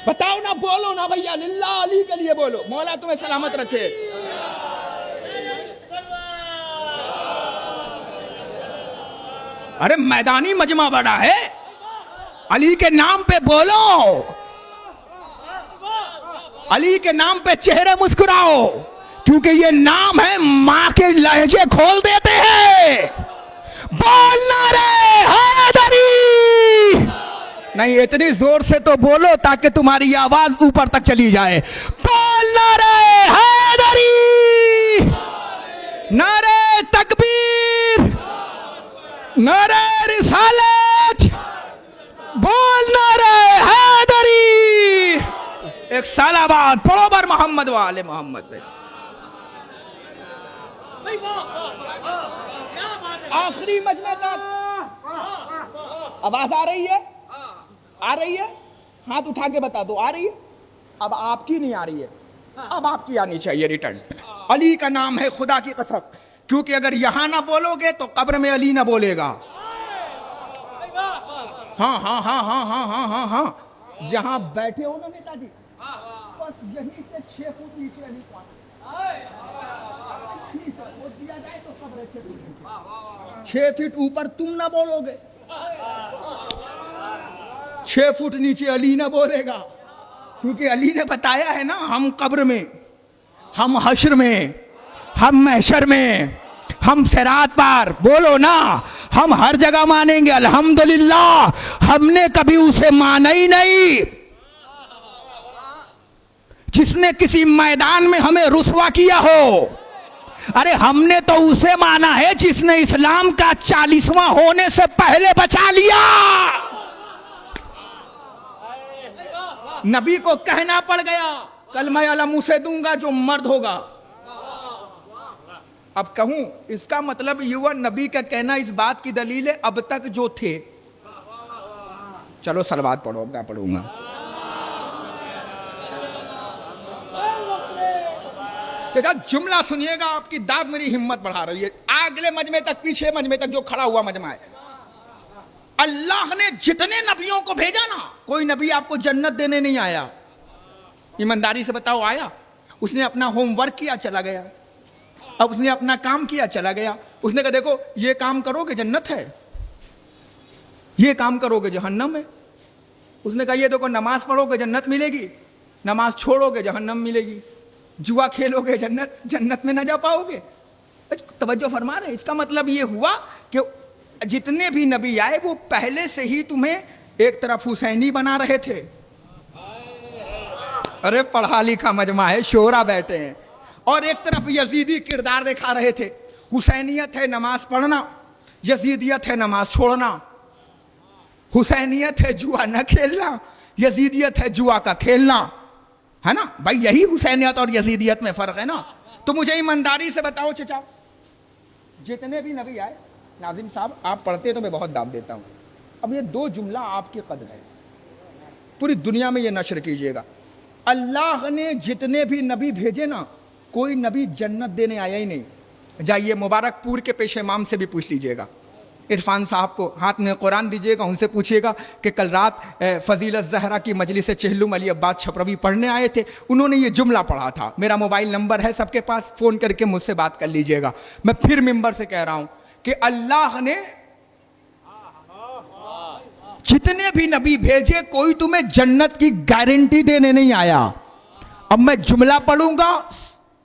B: بتاؤ نا، بولو نا بھیا، للہ علی کے لیے بولو، مولا تمہیں سلامت رکھے. ارے میدانی مجمع بڑا ہے، علی کے نام پہ بولو، علی کے نام پہ چہرے مسکراؤ، کیونکہ یہ نام ہے ماں کے لہجے کھول دیتے ہیں. بولنا رے حیدری، نہیں اتنی زور سے تو بولو تاکہ تمہاری آواز اوپر تک چلی جائے. بولنا رے حیدری، نعرہ تکبیر، نعرہ رسالت، بولنا رے حیدری. ایک سالہ بعد پڑھو بر محمد والے محمد پہ. آخری مجمع تک آواز آ رہی ہے؟ آ رہی ہے؟ ہاتھ اٹھا کے بتا دو آ رہی ہے. اب آپ کی نہیں آ رہی ہے، اب آپ کی آنی چاہیے ریٹرن. علی کا نام ہے خدا کی قسم، کیونکہ اگر یہاں نہ بولو گے تو قبر میں علی نہ بولے گا. ہاں ہاں ہاں ہاں ہاں ہاں ہاں ہاں، جہاں بیٹھے ہو نا نیتا جی، بس یہیں سے 6 فٹ نیچے علی کو 6 فٹ اوپر تم نہ بولو گے، 6 فٹ نیچے علی نہ بولے گا. کیونکہ علی نے بتایا ہے نا، ہم قبر میں، ہم حشر میں، ہم محشر میں، ہم صراط پر، بولو نا، ہم ہر جگہ مانیں گے. الحمدللہ ہم نے کبھی اسے مانا ہی نہیں. جس نے کسی میدان میں ہمیں رسوا کیا ہو، ارے ہم نے تو اسے مانا ہے جس نے اسلام کا 40واں ہونے سے پہلے بچا لیا. نبی کو کہنا پڑ گیا کلمہ علم اسے دوں گا جو مرد ہوگا. اب کہوں اس کا مطلب یہ ہوا نبی کا کہنا اس بات کی دلیل ہے اب تک جو تھے. چلو صلوات پڑھو، اب کیا پڑھوں گا. چچا جملہ سنیے گا، آپ کی داد میری ہمت بڑھا رہی ہے. اگلے مجمع تک، پیچھے مجمع تک جو کھڑا ہوا مجمع ہے، اللہ نے جتنے نبیوں کو بھیجا نا، کوئی نبی آپ کو جنت دینے نہیں آیا. ایمانداری سے بتاؤ آیا؟ اس نے اپنا ہوم ورک کیا چلا گیا، اب اس نے اپنا کام کیا چلا گیا. اس نے کہا دیکھو یہ کام کرو گے جنت ہے، یہ کام کرو گے جہنم ہے. اس نے کہا یہ دیکھو نماز پڑھو گے جنت ملے گی، نماز چھوڑو گے جہنم ملے گی. جوا کھیلو گے جنت میں نہ جا پاؤ گے. توجہ فرما رہے. اس کا مطلب یہ ہوا کہ جتنے بھی نبی آئے وہ پہلے سے ہی تمہیں ایک طرف حسینی بنا رہے تھے. ارے پڑھا لکھا مجمع ہے، شورا بیٹھے ہیں، اور ایک طرف یزیدی کردار دکھا رہے تھے. حسینیت ہے نماز پڑھنا، یزیدیت ہے نماز چھوڑنا. حسینیت ہے جوا نہ کھیلنا، یزیدیت ہے جوا کا کھیلنا. ہے نا بھائی، یہی حسینیت اور یزیدیت میں فرق ہے نا. تو مجھے ایمانداری سے بتاؤ چچا، جتنے بھی نبی آئے، ناظم صاحب آپ پڑھتے تو میں بہت دام دیتا ہوں. اب یہ 2 جملہ آپ کی قدر ہے، پوری دنیا میں یہ نشر کیجئے گا. اللہ نے جتنے بھی نبی بھیجے نا، کوئی نبی جنت دینے آیا ہی نہیں. جائیے مبارک پور کے پیش امام سے بھی پوچھ لیجئے گا، عرفان صاحب کو ہاتھ میں قرآن دیجئے گا، ان سے پوچھئے گا کہ کل رات فضیلت زہرا کی مجلس چہلم علی عباس چھپروی پڑھنے آئے تھے، انہوں نے یہ جملہ پڑھا تھا. میرا موبائل نمبر ہے سب کے پاس، فون کر کے مجھ سے بات کر لیجئے گا. میں پھر ممبر سے کہہ رہا ہوں کہ اللہ نے جتنے بھی نبی بھیجے کوئی تمہیں جنت کی گارنٹی دینے نہیں آیا. اب میں جملہ پڑھوں گا،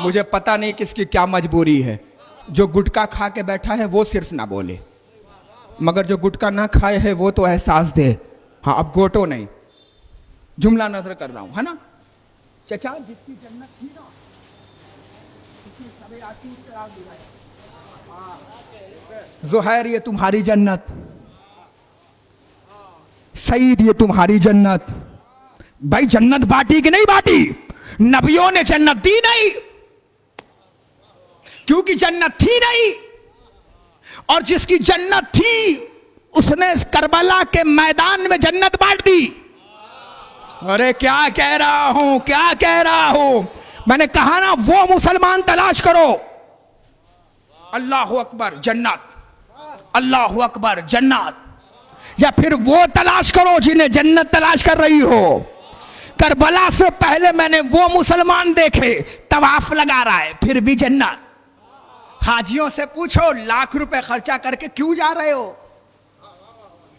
B: مجھے پتا نہیں کس کی کیا مجبوری ہے. جو گٹکا کھا کے بیٹھا ہے وہ صرف نہ بولے, مگر جو گٹکا نہ کھائے ہے وہ تو احساس دے. ہاں اب گوٹو نہیں, جملہ نظر کر رہا ہوں, ہے نا چچا. جس کی جنت تھی نا, زہیر یہ تمہاری جنت, سعید یہ تمہاری جنت. بھائی جنت بانٹی کہ نہیں بانٹی؟ نبیوں نے جنت دی نہیں, کیونکہ جنت تھی نہیں. اور جس کی جنت تھی اس نے کربلا کے میدان میں جنت بانٹ دی. ارے کیا کہہ رہا ہوں, کیا کہہ رہا ہوں. میں نے کہا نا وہ مسلمان تلاش کرو. اللہ اکبر جنت, اللہ اکبر جنت. یا پھر وہ تلاش کرو جنہیں جنت تلاش کر رہی ہو. کربلا سے پہلے میں نے وہ مسلمان دیکھے طواف لگا رہا ہے پھر بھی جنت. حاجیوں سے پوچھو لاکھ روپے خرچہ کر کے کیوں جا رہے ہو,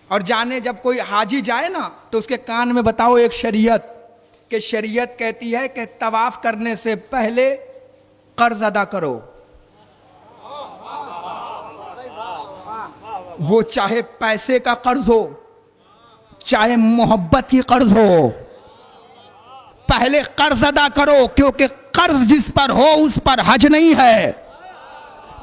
B: اور جانے جب کوئی حاجی جائے نا تو اس کے کان میں بتاؤ ایک شریعت, کہ شریعت کہتی ہے کہ طواف کرنے سے پہلے قرض ادا کرو. وہ چاہے پیسے کا قرض ہو چاہے محبت کی قرض ہو, پہلے قرض ادا کرو, کیونکہ قرض جس پر ہو اس پر حج نہیں ہے.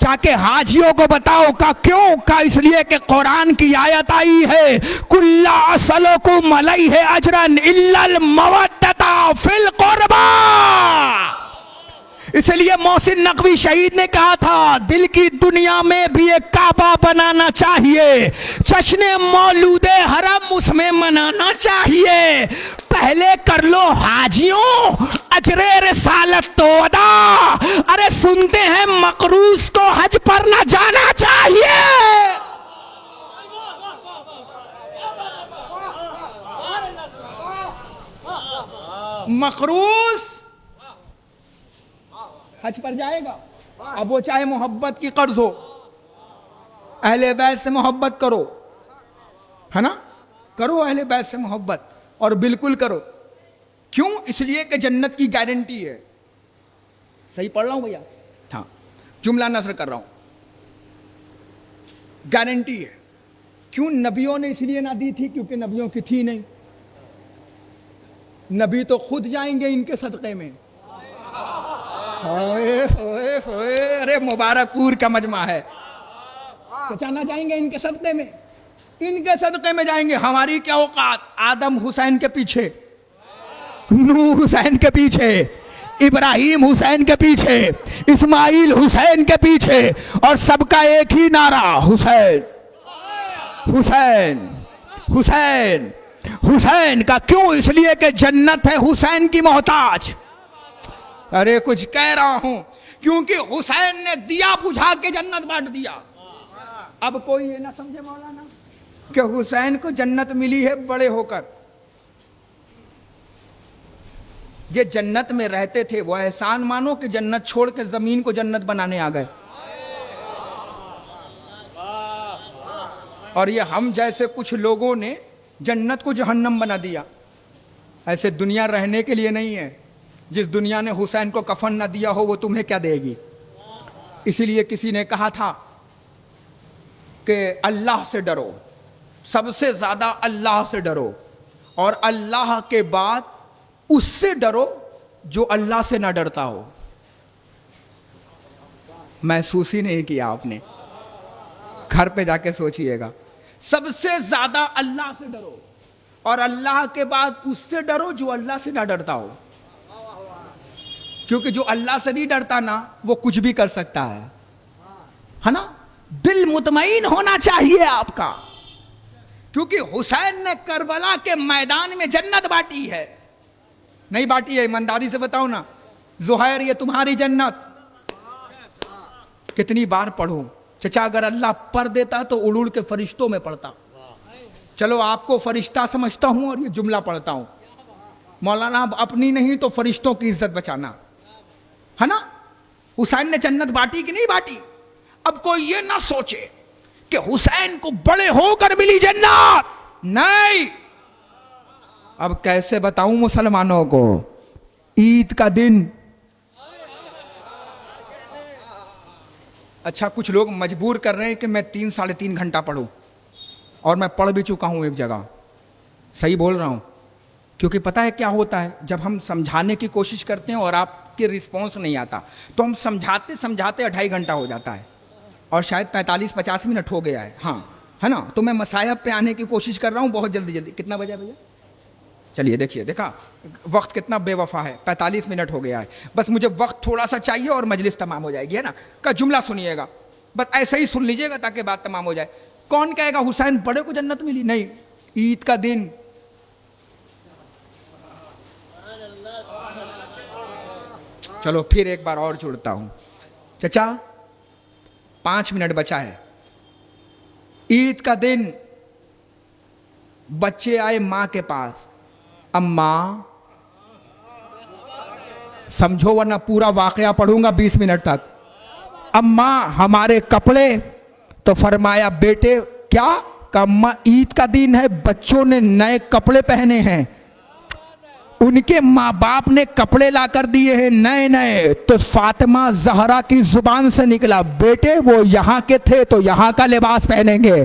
B: تاکہ حاجیوں کو بتاؤ کا کیوں کا, اس لیے کہ قرآن کی آیت آئی ہے کُلَّ أَسْأَلُكُمْ عَلَيْهِ أَجْرًا إِلَّا الْمَوَدَّةَ فِي الْقُرْبَى. اس لیے محسن نقوی شہید نے کہا تھا دل کی دنیا میں بھی ایک کعبہ بنانا چاہیے, جشن مولود حرم اس میں منانا چاہیے. پہلے کر لو حاجیوں اجر رسالت تو ادا. ارے سنتے ہیں مقروض کو حج پر نہ جانا چاہیے. مقروض حج پر جائے گا, اب وہ چاہے محبت کی قرض ہو. اہل بیت سے محبت کرو, ہے نا, کرو اہل بیت سے محبت, اور بالکل کرو. کیوں؟ اس لیے کہ جنت کی گارنٹی ہے. صحیح پڑھ رہا ہوں بھیا؟ ہاں, جملہ نثر کر رہا ہوں. گارنٹی ہے. کیوں نبیوں نے اس لیے نہ دی تھی؟ کیونکہ نبیوں کی تھی نہیں. نبی تو خود جائیں گے ان کے صدقے میں. ارے مبارک پور کا مجمع ہے, چچا نہ جائیں گے ان کے صدقے میں, ان کے صدقے میں جائیں گے. ہماری کیا اوقات, آدم حسین کے پیچھے, نوح حسین کے پیچھے, ابراہیم حسین کے پیچھے, اسماعیل حسین کے پیچھے, اور سب کا ایک ہی نعرہ حسین حسین حسین حسین کا. کیوں؟ اس لیے کہ جنت ہے حسین کی محتاج. ارے کچھ کہہ رہا ہوں, کیونکہ حسین نے دیا بجھا کے جنت بانٹ دیا. اب کوئی یہ نہ سمجھے مولانا کہ حسین کو جنت ملی ہے بڑے ہو کر. یہ جنت میں رہتے تھے, وہ احسان مانو کہ جنت چھوڑ کے زمین کو جنت بنانے آ گئے. اور یہ ہم جیسے کچھ لوگوں نے جنت کو جہنم بنا دیا. ایسے دنیا رہنے کے لیے نہیں ہے. جس دنیا نے حسین کو کفن نہ دیا ہو وہ تمہیں کیا دے گی. اسی لیے کسی نے کہا تھا کہ اللہ سے ڈرو, سب سے زیادہ اللہ سے ڈرو, اور اللہ کے بعد اس سے ڈرو جو اللہ سے نہ ڈرتا ہو. محسوس ہی نہیں کیا آپ نے, گھر پہ جا کے سوچئے گا. سب سے زیادہ اللہ سے ڈرو, اور اللہ کے بعد اس سے ڈرو جو اللہ سے نہ ڈرتا ہو. کیونکہ جو اللہ سے نہیں ڈرتا نا وہ کچھ بھی کر سکتا ہے نا. دل مطمئن ہونا چاہیے آپ کا, کیونکہ حسین نے کربلا کے میدان میں جنت بانٹی ہے. نہیں بانٹی ہے؟ ایمانداری سے بتاؤ نا. زہیر یہ تمہاری جنت. کتنی بار پڑھوں چچا, اگر اللہ پڑھ دیتا تو اڑ اڑ کے فرشتوں میں پڑھتا. چلو آپ کو فرشتہ سمجھتا ہوں اور یہ جملہ پڑھتا ہوں. مولانا اب اپنی نہیں تو فرشتوں کی عزت بچانا, ہے نا. حسین نے جنت بانٹی کہ نہیں بانٹی؟ اب کوئی یہ نہ سوچے کہ حسین کو بڑے ہو کر ملی جنت. نہیں. اب کیسے بتاؤں مسلمانوں کو, عید کا دن اچھا کچھ لوگ مجبور کر رہے ہیں کہ میں 3-3.5 گھنٹہ پڑھوں, اور میں پڑھ بھی چکا ہوں ایک جگہ. صحیح بول رہا ہوں, کیونکہ پتہ ہے کیا ہوتا ہے, جب ہم سمجھانے کی کوشش کرتے ہیں اور آپ کے رسپانس نہیں آتا تو ہم سمجھاتے 2.5 گھنٹہ ہو جاتا ہے, اور شاید 45-50 منٹ ہو گیا ہے. ہاں ہے نا, تو میں مصائب پہ آنے کی کوشش کر رہا ہوں بہت جلدی. کتنا بجا بھیا؟ چلیے دیکھیے, دیکھا وقت کتنا بے وفا ہے, 45 منٹ ہو گیا ہے. بس مجھے وقت تھوڑا سا چاہیے اور مجلس تمام ہو جائے گی, ہے نا. کا جملہ سنیے گا, بس ایسے ہی سن لیجیے گا تاکہ بات تمام ہو جائے. کون کہے گا حسین بڑے کو جنت ملی؟ نہیں, عید کا دن چلو پھر ایک بار اور جڑتا ہوں. چچا 5 منٹ بچا ہے. عید کا دن بچے آئے ماں کے پاس, اماں سمجھو ورنہ پورا واقعہ پڑھوں گا 20 منٹ تک. اماں ہمارے کپڑے, تو فرمایا بیٹے کیا؟ کہ اماں عید کا دن ہے, بچوں نے نئے کپڑے پہنے ہیں, ان کے ماں باپ نے کپڑے لا کر دیے ہیں نئے نئے. تو فاطمہ زہرا کی زبان سے نکلا, بیٹے وہ یہاں کے تھے تو یہاں کا لباس پہنیں گے.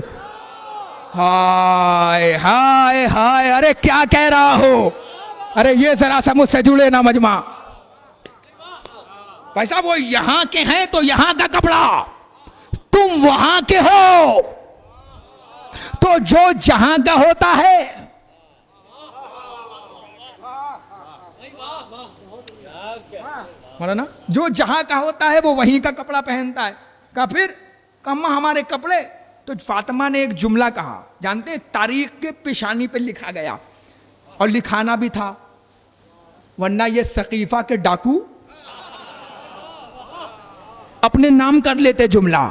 B: ہائے ہائے ہائے, ارے کیا کہہ رہا ہو؟ ارے یہ ذرا سا مجھ سے جڑے نا مجمع. بھائی صاحب وہ یہاں کے ہیں تو یہاں کا کپڑا, تم وہاں کے ہو تو جو جہاں کا ہوتا ہے مولانا, جو جہاں کا ہوتا ہے وہ وہیں کا کپڑا پہنتا ہے. کہا پھر؟ اماں ہمارے کپڑے. تو فاطمہ نے ایک جملہ کہا, جانتے ہیں تاریخ کے پیشانی پہ لکھا گیا, اور لکھانا بھی تھا ورنہ یہ سقیفہ کے ڈاکو اپنے نام کر لیتے جملہ.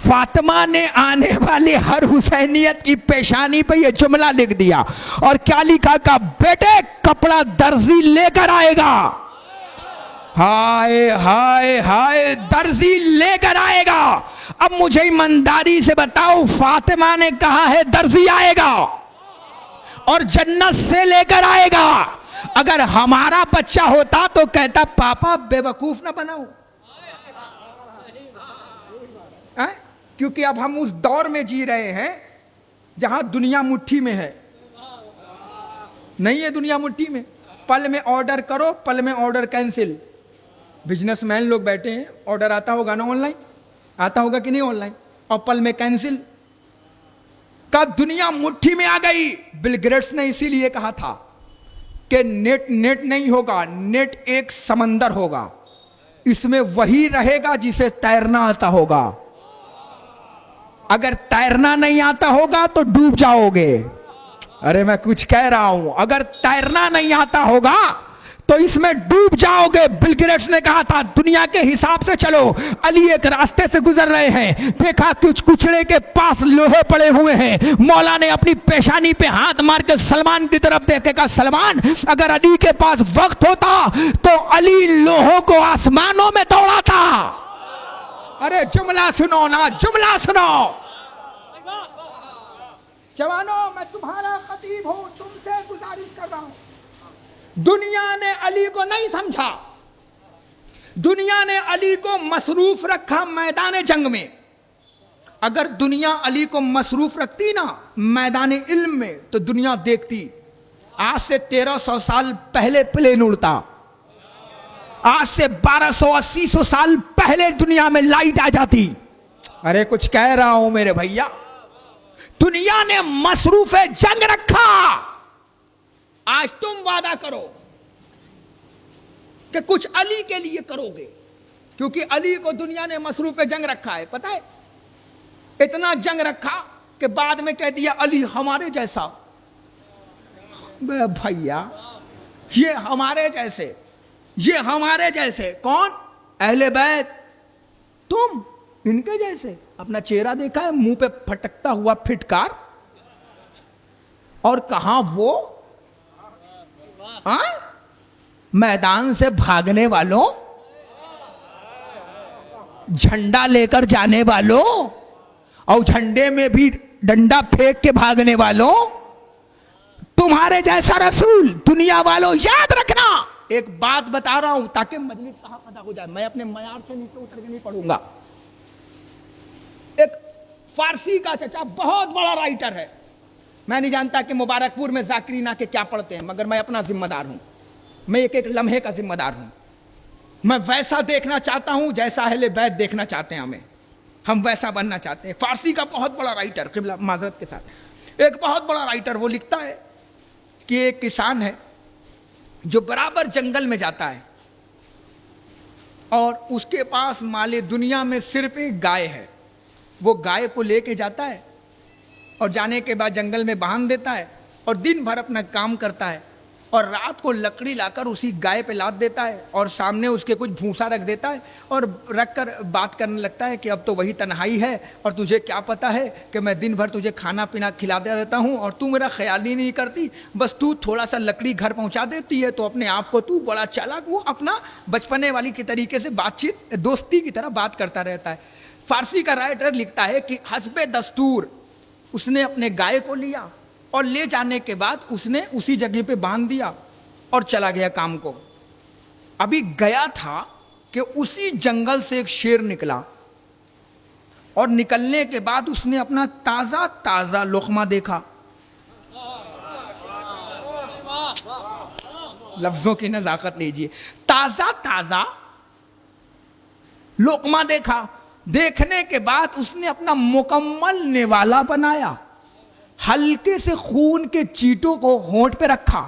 B: فاطمہ نے آنے والے ہر حسینیت کی پیشانی پہ یہ جملہ لکھ دیا, اور کیا لکھا؟ کہ بیٹے کپڑا درزی لے کر آئے گا. ہائے ہائے ہائے, درزی لے کر آئے گا. اب مجھے ایمانداری سے بتاؤ, فاطمہ نے کہا ہے درزی آئے گا اور جنت سے لے کر آئے گا. اگر ہمارا بچہ ہوتا تو کہتا پاپا بے وقوف نہ بناؤ, کیونکہ اب ہم اس دور میں جی رہے ہیں جہاں دنیا مٹھی میں ہے. نہیں ہے دنیا مٹھی میں, پل میں آرڈر کرو, پل میں آرڈر کینسل. بزنس مین لوگ بیٹھے ہیں, آرڈر آتا ہوگا نا آن لائن, آتا ہوگا کہ نہیں آن لائن, اور پل میں کینسل. کب دنیا مٹھی میں آ گئی؟ بل گیٹس نے اسی لیے کہا تھا کہ نیٹ نہیں ہوگا, نیٹ ایک سمندر ہوگا, اس میں وہی رہے گا جسے تیرنا آتا ہوگا. اگر تیرنا نہیں آتا ہوگا تو ڈوب جاؤ گے. ارے میں کچھ کہہ رہا ہوں, اگر تیرنا نہیں آتا ہوگا تو اس میں ڈوب جاؤ گے. بل گیٹس نے کہا تھا دنیا کے حساب سے چلو. علی ایک راستے سے گزر رہے ہیں, دیکھا کچھ کچڑے کے پاس لوہے پڑے ہوئے ہیں. مولا نے اپنی پیشانی پہ ہاتھ مار کے سلمان کی طرف دیکھے, کہا سلمان اگر علی کے پاس وقت ہوتا تو علی لوہوں کو آسمانوں میں دوڑاتا. ارے جملہ سنو نا, جملہ سنو. جوانوں میں تمہارا خطیب ہوں, تم سے گزارش کر رہا ہوں. دنیا نے علی کو نہیں سمجھا, دنیا نے علی کو مصروف رکھا میدان جنگ میں. اگر دنیا علی کو مصروف رکھتی نا میدان علم میں تو دنیا دیکھتی. آج سے 1300 سال پہلے پلین اڑتا, آج سے 1280 سال پہلے دنیا میں لائٹ آ جاتی. ارے کچھ کہہ رہا ہوں میرے بھیا. دنیا نے مصروف جنگ رکھا. آج تم وعدہ کرو کہ کچھ علی کے لیے کرو گے, کیونکہ علی کو دنیا نے مصروف جنگ رکھا ہے. پتہ ہے اتنا جنگ رکھا کہ بعد میں کہہ دیا علی ہمارے جیسا. بھیا یہ ہمارے جیسے, یہ ہمارے جیسے کون؟ اہل بیت. تم ان کے جیسے. اپنا چہرہ دیکھا ہے منہ پہ پھٹکتا ہوا پھٹکار, اور کہاں وہ میدان سے بھاگنے والوں, جھنڈا لے کر جانے والوں, اور جھنڈے میں بھی ڈنڈا پھینک کے بھاگنے والوں. تمہارے جیسا رسول. دنیا والوں یاد رکھنا, ایک بات بتا رہا ہوں تاکہ مجلس کہاں پتہ ہو جائے. میں اپنے معیار سے نیچے اتر کے نہیں پڑھوں گا. فارسی کا چچا بہت بڑا رائٹر ہے. میں نہیں جانتا کہ مبارکپور میں ذاکرین آ کے کیا پڑھتے ہیں, مگر میں اپنا ذمہ دار ہوں, میں ایک ایک لمحے کا ذمہ دار ہوں. میں ویسا دیکھنا چاہتا ہوں جیسا اہل بیت دیکھنا چاہتے ہیں ہمیں, ہم ویسا بننا چاہتے ہیں. فارسی کا بہت بڑا رائٹر, قبلہ معذرت کے ساتھ, ایک بہت بڑا رائٹر, وہ لکھتا ہے کہ ایک کسان ہے جو برابر جنگل میں جاتا ہے اور اس کے پاس مال دنیا میں صرف ایک گائے ہے. وہ گائے کو لے کے جاتا ہے اور جانے کے بعد جنگل میں باندھ دیتا ہے اور دن بھر اپنا کام کرتا ہے اور رات کو لکڑی لا کر اسی گائے پہ لاد دیتا ہے اور سامنے اس کے کچھ بھوسا رکھ دیتا ہے اور رکھ کر بات کرنے لگتا ہے کہ اب تو وہی تنہائی ہے اور تجھے کیا پتا ہے کہ میں دن بھر تجھے کھانا پینا کھلاتا رہتا ہوں اور تو میرا خیال ہی نہیں کرتی, بس تو تھوڑا سا لکڑی گھر پہنچا دیتی ہے تو اپنے آپ کو تو بڑا چالاک, وہ اپنا بچپنے والی کے طریقے سے بات چیت دوستی کی طرح بات کرتا رہتا ہے. فارسی کا رائٹر لکھتا ہے کہ حسب دستور اس نے اپنے گائے کو لیا اور لے جانے کے بعد اس نے اسی جگہ پہ باندھ دیا اور چلا گیا کام کو. ابھی گیا تھا کہ اسی جنگل سے ایک شیر نکلا اور نکلنے کے بعد اس نے اپنا تازہ تازہ لقمہ دیکھا. لفظوں کی نزاکت لیجیے, تازہ تازہ لقمہ دیکھا. دیکھنے کے بعد اس نے اپنا مکمل نوالا بنایا, ہلکے سے خون کے چیٹوں کو ہونٹ پہ رکھا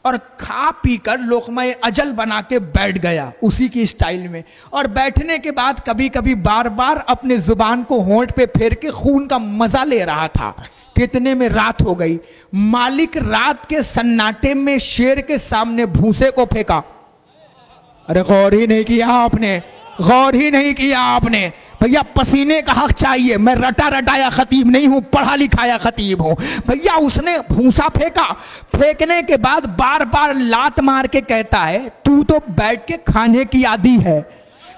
B: اور کھا پی کر لقمہ اجل بنا کے بیٹھ گیا اسی کی اسٹائل میں. اور بیٹھنے کے بعد کبھی کبھی بار بار اپنے زبان کو ہونٹ پہ پھیر کے خون کا مزہ لے رہا تھا. کتنے میں رات ہو گئی. مالک رات کے سناٹے میں شیر کے سامنے بھوسے کو پھینکا. ارے غور ہی نہیں کیا آپ نے, غور ہی نہیں کیا آپ نے. بھیا پسینے کا حق چاہیے, میں رٹا رٹایا خطیب نہیں ہوں, پڑھا لکھایا خطیب ہوں. بھیا اس نے بھوسا پھینکا, پھینکنے کے بعد بار بار لات مار کے کہتا ہے تو بیٹھ کے کھانے کی عادی ہے,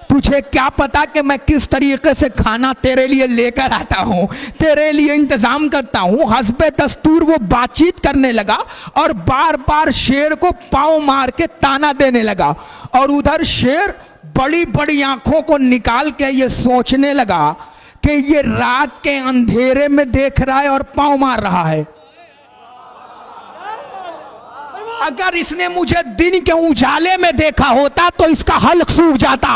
B: تجھے کیا پتا کہ میں کس طریقے سے کھانا تیرے لیے لے کر آتا ہوں, تیرے لیے انتظام کرتا ہوں. حسب دستور وہ بات چیت کرنے لگا اور بار بار شیر کو پاؤں مار کے تانا دینے لگا اور ادھر شیر بڑی بڑی آنکھوں کو نکال کے یہ سوچنے لگا کہ یہ رات کے اندھیرے میں دیکھ رہا ہے اور پاؤں مار رہا ہے. اگر اس نے مجھے دن کے اجالے میں دیکھا ہوتا تو اس کا حلق سوکھ جاتا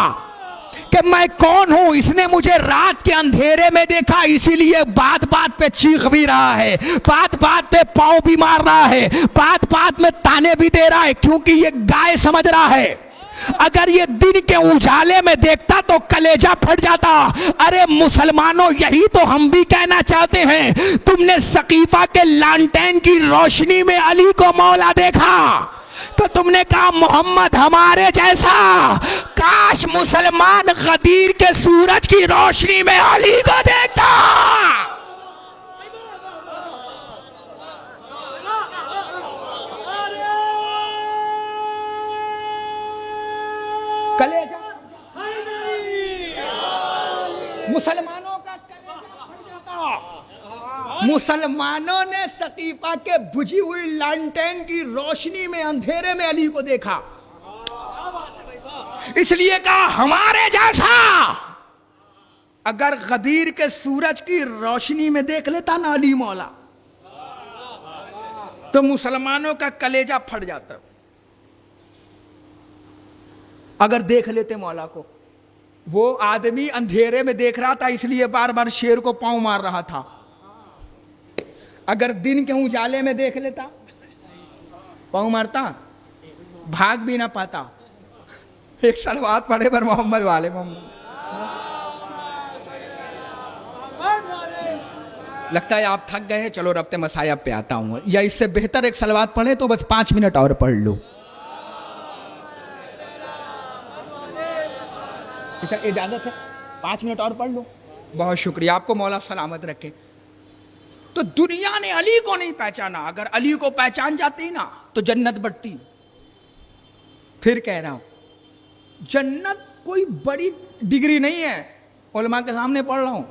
B: کہ میں کون ہوں. اس نے مجھے رات کے اندھیرے میں دیکھا, اسی لیے بات بات پہ چیخ بھی رہا ہے, بات بات پہ پاؤں بھی مار رہا ہے, بات بات میں تانے بھی دے رہا ہے, کیونکہ یہ گائے سمجھ رہا ہے. اگر یہ دن کے اجالے میں دیکھتا تو کلیجہ پھٹ جاتا. ارے مسلمانوں, یہی تو ہم بھی کہنا چاہتے ہیں. تم نے سقیفہ کے لانٹین کی روشنی میں علی کو مولا دیکھا تو تم نے کہا محمد ہمارے جیسا. کاش مسلمان غدیر کے سورج کی روشنی میں علی کو دیکھتا. کلیجہ مسلمانوں کا کلیجہ پھٹ جاتا. مسلمانوں نے سقیفہ کے بجھی ہوئی لانٹین کی روشنی میں اندھیرے میں علی کو دیکھا, اس لیے کہا ہمارے جیسا. اگر غدیر کے سورج کی روشنی میں دیکھ لیتا نا علی مولا تو مسلمانوں کا کلیجہ پھٹ جاتا. اگر دیکھ لیتے مولا کو, وہ آدمی اندھیرے میں دیکھ رہا تھا اس لیے بار بار شیر کو پاؤں مار رہا تھا. اگر دن کے اجالے میں دیکھ لیتا پاؤں مارتا, بھاگ بھی نہ پاتا. ایک صلوات پڑھے پر محمد والے محمد. لگتا ہے آپ تھک گئے ہیں, چلو ربط مصائب پہ آتا ہوں, یا اس سے بہتر ایک صلوات پڑھے تو بس 5 منٹ اور پڑھ لو. اجازت ہے 5 منٹ اور پڑھ لو. بہت شکریہ, آپ کو مولا سلامت رکھے. تو دنیا نے علی کو نہیں پہچانا. اگر علی کو پہچان جاتی نا تو جنت بڑھتی. پھر کہہ رہا ہوں, جنت کوئی بڑی ڈگری نہیں ہے. علماء کے سامنے پڑھ رہا ہوں,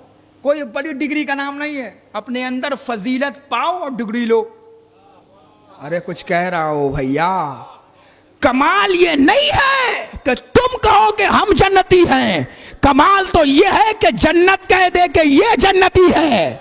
B: کوئی بڑی ڈگری کا نام نہیں ہے. اپنے اندر فضیلت پاؤ اور ڈگری لو. ارے کچھ کہہ رہا ہو بھیا. کمال یہ نہیں ہے کہ تم کہو کہ ہم جنتی ہیں, کمال تو یہ ہے کہ جنت کہہ دے کہ یہ جنتی ہے.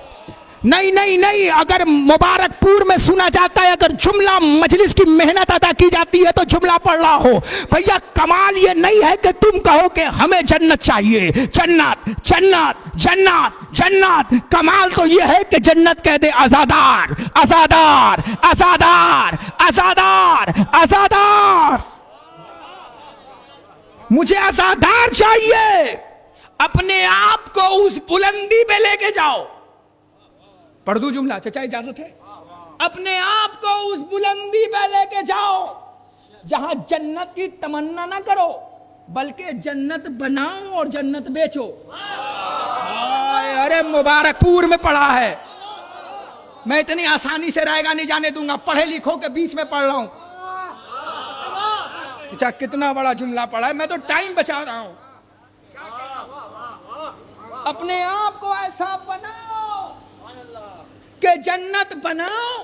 B: نہیں نہیں نہیں, اگر مبارک پور میں سنا جاتا ہے, اگر جملہ مجلس کی محنت ادا کی جاتی ہے تو جملہ پڑھ رہا ہو. بھیا کمال یہ نہیں ہے کہ تم کہو کہ ہمیں جنت چاہیے, جنت جنت جنت جنت. کمال تو یہ ہے کہ جنت کہہ دے آزادار آزادار آزادار آزادار آزادار. مجھے آزادار چاہیے. اپنے آپ کو اس بلندی پہ لے کے جاؤ. پڑھ دوں جملہ چچا اجازت ہے؟ اپنے آپ کو اس بلندی پہ لے کے جاؤ جہاں جنت کی تمنا نہ کرو بلکہ جنت بناؤ اور جنت بیچو. ارے مبارک پور میں پڑھا ہے. میں اتنی آسانی سے رائے گا نہیں جانے دوں گا. پڑھے لکھو کے بیچ میں پڑھ رہا ہوں. چچا کتنا بڑا جملہ پڑھا ہے. میں تو ٹائم بچا رہا ہوں. اپنے آپ کو ایسا بناؤ کہ جنت بناؤ.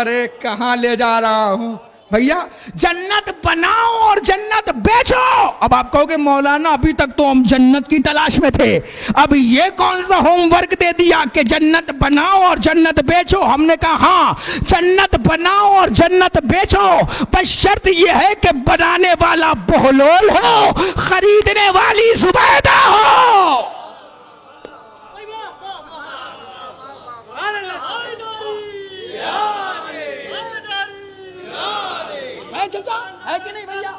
B: ارے کہاں لے جا رہا ہوں بھیا؟ جنت بناؤ اور جنت بیچو. اب آپ کہو کہ مولانا ابھی تک تو ہم جنت کی تلاش میں تھے, اب یہ کون سا ہوم ورک دے دیا کہ جنت بناؤ اور جنت بیچو؟ ہم نے کہا ہاں جنت بناؤ اور جنت بیچو, بس شرط یہ ہے کہ بنانے والا بہلول ہو, خریدنے والی زبیدہ ہو. ہے کہ نہیں بھیا؟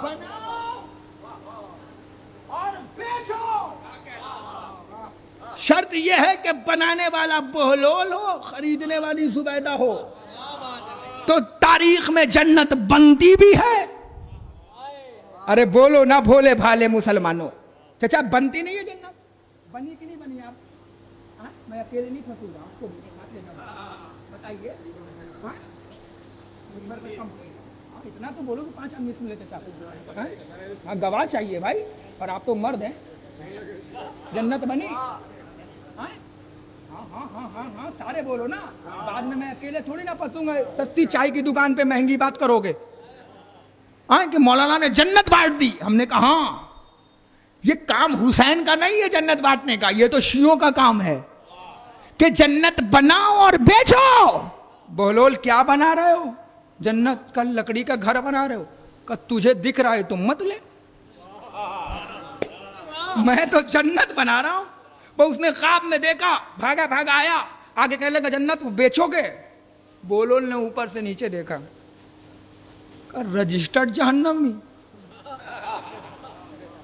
B: بناؤ اور بیچو. شرط یہ ہے کہ بنانے والا بہلول ہو, خریدنے والی زبیدہ ہو. تو تاریخ میں جنت بنتی بھی ہے. ارے بولو نہ بھولے بھالے مسلمانوں. چچا بنتی نہیں ہے جنت؟ بنی کہ نہیں بنی؟ آپ میں اکیلے نہیں پھنسوں گا, آپ کو بتائیے. اتنا تو بولو کہ 5 آدمی سن لیتے چاہتے. ہاں گواہ چاہیے بھائی, اور آپ تو مرد ہیں. جنت بنی؟ ہاں ہاں ہاں ہاں ہاں سارے بولو نا. بعد میں اکیلے تھوڑی نہ پھنسوں گا. سستی چائے کی دکان پہ مہنگی بات کرو گے ہاں کہ مولانا نے جنت بانٹ دی. ہم نے کہا ہاں یہ کام حسین کا نہیں ہے جنت بانٹنے کا, یہ تو شیعوں کا کام ہے کہ جنت بناؤ اور بیچو. بہلول کیا بنا رہے ہو؟ جنت کا لکڑی کا گھر بنا رہے ہو. کہ تجھے دکھ رہا ہے تو مت لے, میں تو جنت بنا رہا ہوں. وہ اس نے خواب میں دیکھا, بھاگا بھاگا آیا, آگے کہنے لگا جنت بیچو گے. بہلول نے اوپر سے نیچے دیکھا, رجسٹرڈ جہنمی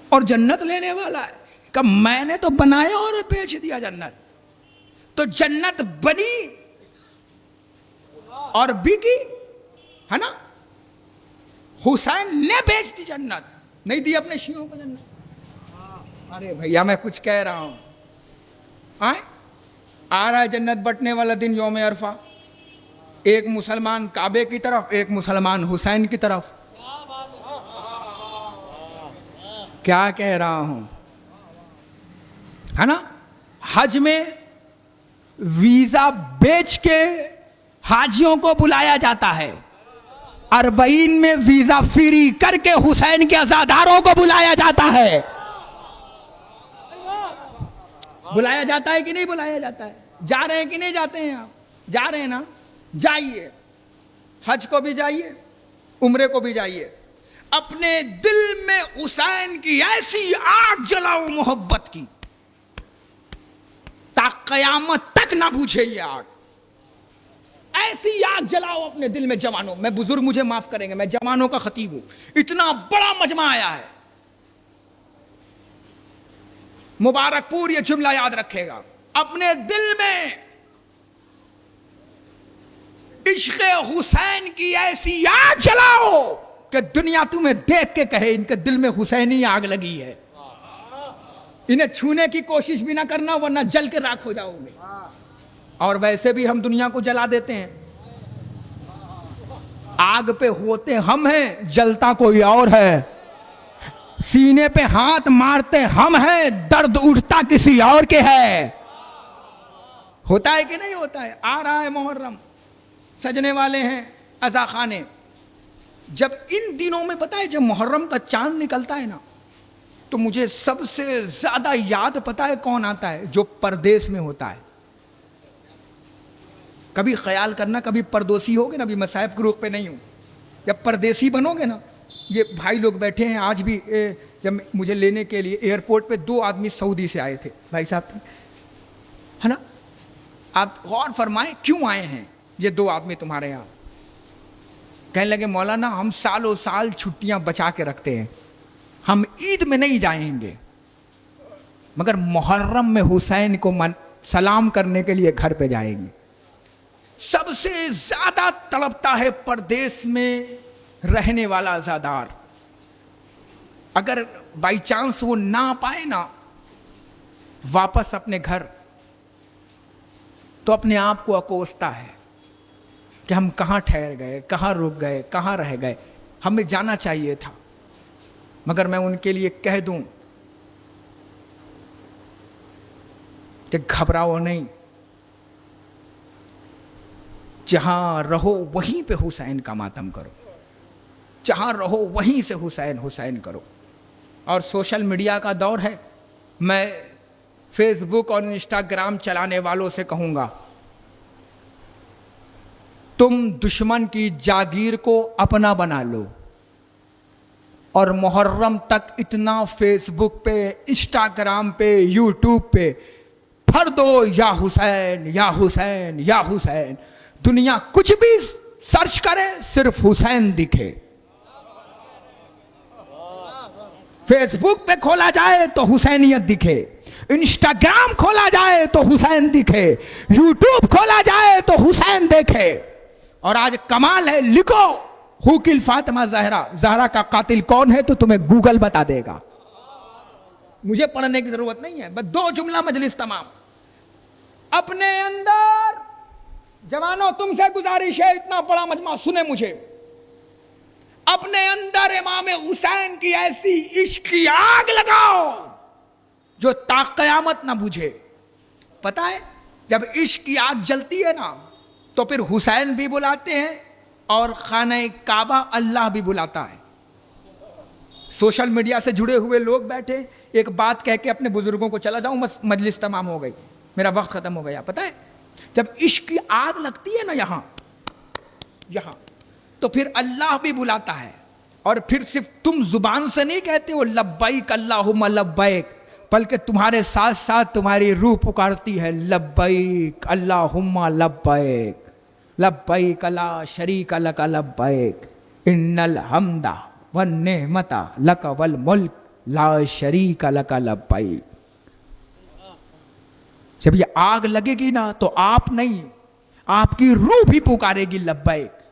B: اور جنت لینے والا ہے. کہ میں نے تو بنایا اور بیچ دیا جنت. تو جنت بنی اور بکی ہے نا. حسین نے بیچ دی جنت, نہیں دی اپنے شیعوں کو جنت. ارے بھیا میں کچھ کہہ رہا ہوں. آ رہا ہے جنت بٹنے والا دن, یوم عرفہ. ایک مسلمان کعبے کی طرف, ایک مسلمان حسین کی طرف. کیا کہہ رہا ہوں ہے نا. حج میں ویزا بیچ کے حاجیوں کو بلایا جاتا ہے, 40 میں ویزا فری کر کے حسین کے عزاداروں کو بلایا جاتا ہے. بلایا جاتا ہے کہ نہیں بلایا جاتا ہے؟ جا رہے ہیں کہ نہیں جاتے ہیں؟ آپ جا رہے ہیں نا, جائیے. حج کو بھی جائیے, عمرے کو بھی جائیے. اپنے دل میں حسین کی ایسی آگ جلاؤ محبت کی تا قیامت تک نہ بجھے یہ آگ. ایسی آگ جلاؤ اپنے دل میں جوانوں. میں بزرگ مجھے معاف کریں گے, میں جوانوں کا خطیب ہوں. اتنا بڑا مجمع آیا ہے, مبارک پور یہ جملہ یاد رکھے گا. اپنے دل میں عشق حسین کی ایسی آگ جلاؤ کہ دنیا تمہیں دیکھ کے کہے ان کے دل میں حسینی آگ لگی ہے. انہیں چھونے کی کوشش بھی نہ کرنا ورنہ جل کے راکھ ہو جاؤ گے. اور ویسے بھی ہم دنیا کو جلا دیتے ہیں. آگ پہ ہوتے ہم ہیں, جلتا کوئی اور ہے. سینے پہ ہاتھ مارتے ہم ہیں, درد اٹھتا کسی اور کے ہے. ہوتا ہے کہ نہیں ہوتا ہے؟ آ رہا ہے محرم، سجنے والے ہیں عزا خانے. جب ان دنوں میں پتہ ہے جب محرم کا چاند نکلتا ہے نا تو مجھے سب سے زیادہ یاد پتہ ہے کون آتا ہے؟ جو پردیس میں ہوتا ہے. کبھی خیال کرنا کبھی پردوسی ہوگے نا، ابھی مصائب گروپ پہ نہیں ہوں، جب پردیسی بنو گے نا، یہ بھائی لوگ بیٹھے ہیں آج بھی، جب مجھے لینے کے لیے ایئرپورٹ پہ 2 آدمی سعودی سے آئے تھے بھائی صاحب، ہے نا. آپ غور فرمائیں کیوں آئے ہیں یہ 2 آدمی تمہارے یہاں؟ کہنے لگے مولانا ہم سالوں سال چھٹیاں بچا کے رکھتے ہیں، ہم عید میں نہیں جائیں گے مگر محرم میں حسین کو سلام کرنے کے لیے گھر پہ جائیں گے. سب سے زیادہ تڑپتا ہے پردیس میں رہنے والا عزادار. اگر بائی چانس وہ نہ پائے نا واپس اپنے گھر تو اپنے آپ کو اکوستا ہے کہ ہم کہاں ٹھہر گئے، کہاں رک گئے، کہاں رہ گئے، ہمیں جانا چاہیے تھا. مگر میں ان کے لیے کہہ دوں کہ گھبراؤ نہیں، جہاں رہو وہیں پہ حسین کا ماتم کرو، جہاں رہو وہیں سے حسین حسین کرو. اور سوشل میڈیا کا دور ہے، میں فیس بک اور انسٹاگرام چلانے والوں سے کہوں گا تم دشمن کی جاگیر کو اپنا بنا لو اور محرم تک اتنا فیس بک پہ، انسٹاگرام پہ، یوٹیوب پہ پھر دو یا حسین یا حسین یا حسین. دنیا کچھ بھی سرچ کرے صرف حسین دکھے. فیس بک پہ کھولا جائے تو حسینیت دکھے، انسٹاگرام کھولا جائے تو حسین دکھے، یوٹیوب کھولا جائے تو حسین دیکھے. اور آج کمال ہے، لکھو ہو کل فاطمہ زہرا، زہرا کا قاتل کون ہے تو تمہیں گوگل بتا دے گا. مجھے پڑھنے کی ضرورت نہیں ہے، بس 2 جملہ مجلس تمام. اپنے اندر جوانوں تم سے گزارش ہے، اتنا بڑا مجمع سنے مجھے، اپنے اندر امام حسین کی ایسی عشق کی آگ لگاؤ جو تا قیامت نہ بجھے. پتہ ہے جب عشق کی آگ جلتی ہے نا تو پھر حسین بھی بلاتے ہیں اور خانہ کعبہ اللہ بھی بلاتا ہے. سوشل میڈیا سے جڑے ہوئے لوگ بیٹھے، ایک بات کہہ کے اپنے بزرگوں کو چلا جاؤں، بس مجلس تمام ہو گئی، میرا وقت ختم ہو گیا. پتہ ہے جب عشق کی آگ لگتی ہے نا یہاں تو پھر اللہ بھی بلاتا ہے. اور پھر صرف تم زبان سے نہیں کہتے ہو لبیک اللہم لبیک، بلکہ تمہارے ساتھ ساتھ تمہاری روح پکارتی ہے لبیک اللہم لبیک لبیک لا شریک لک لبیک ان الحمد والنعمت لک والملک لا شریک لک لبیک. جب یہ آگ لگے گی نا تو آپ نہیں، آپ کی روح بھی پکارے گی لبیک.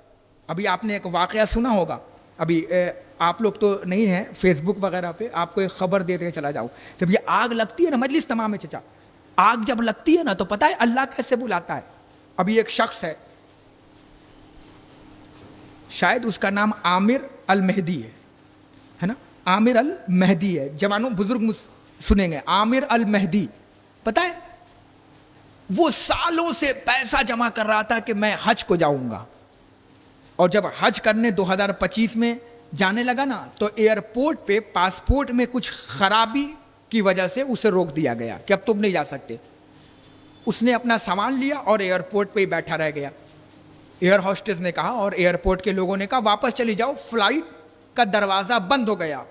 B: ابھی آپ نے ایک واقعہ سنا ہوگا، ابھی آپ لوگ تو نہیں ہیں فیس بک وغیرہ پہ، آپ کو ایک خبر دیتے چلا جاؤں. جب یہ آگ لگتی ہے نا، مجلس تمام ہے چچا، آگ جب لگتی ہے نا تو پتہ ہے اللہ کیسے بلاتا ہے. ابھی ایک شخص ہے، شاید اس کا نام عامر المہدی ہے نا، عامر المہدی ہے، جوانوں بزرگ سنیں گے عامر المہدی. پتہ ہے وہ سالوں سے پیسہ جمع کر رہا تھا کہ میں حج کو جاؤں گا، اور جب حج کرنے 2025 میں جانے لگا نا تو ایئرپورٹ پہ پاسپورٹ میں کچھ خرابی کی وجہ سے اسے روک دیا گیا کہ اب تم نہیں جا سکتے. اس نے اپنا سامان لیا اور ایئرپورٹ پہ ہی بیٹھا رہ گیا. ایئر ہوسٹس نے کہا اور ایئرپورٹ کے لوگوں نے کہا واپس چلی جاؤ، فلائٹ کا دروازہ بند ہو گیا.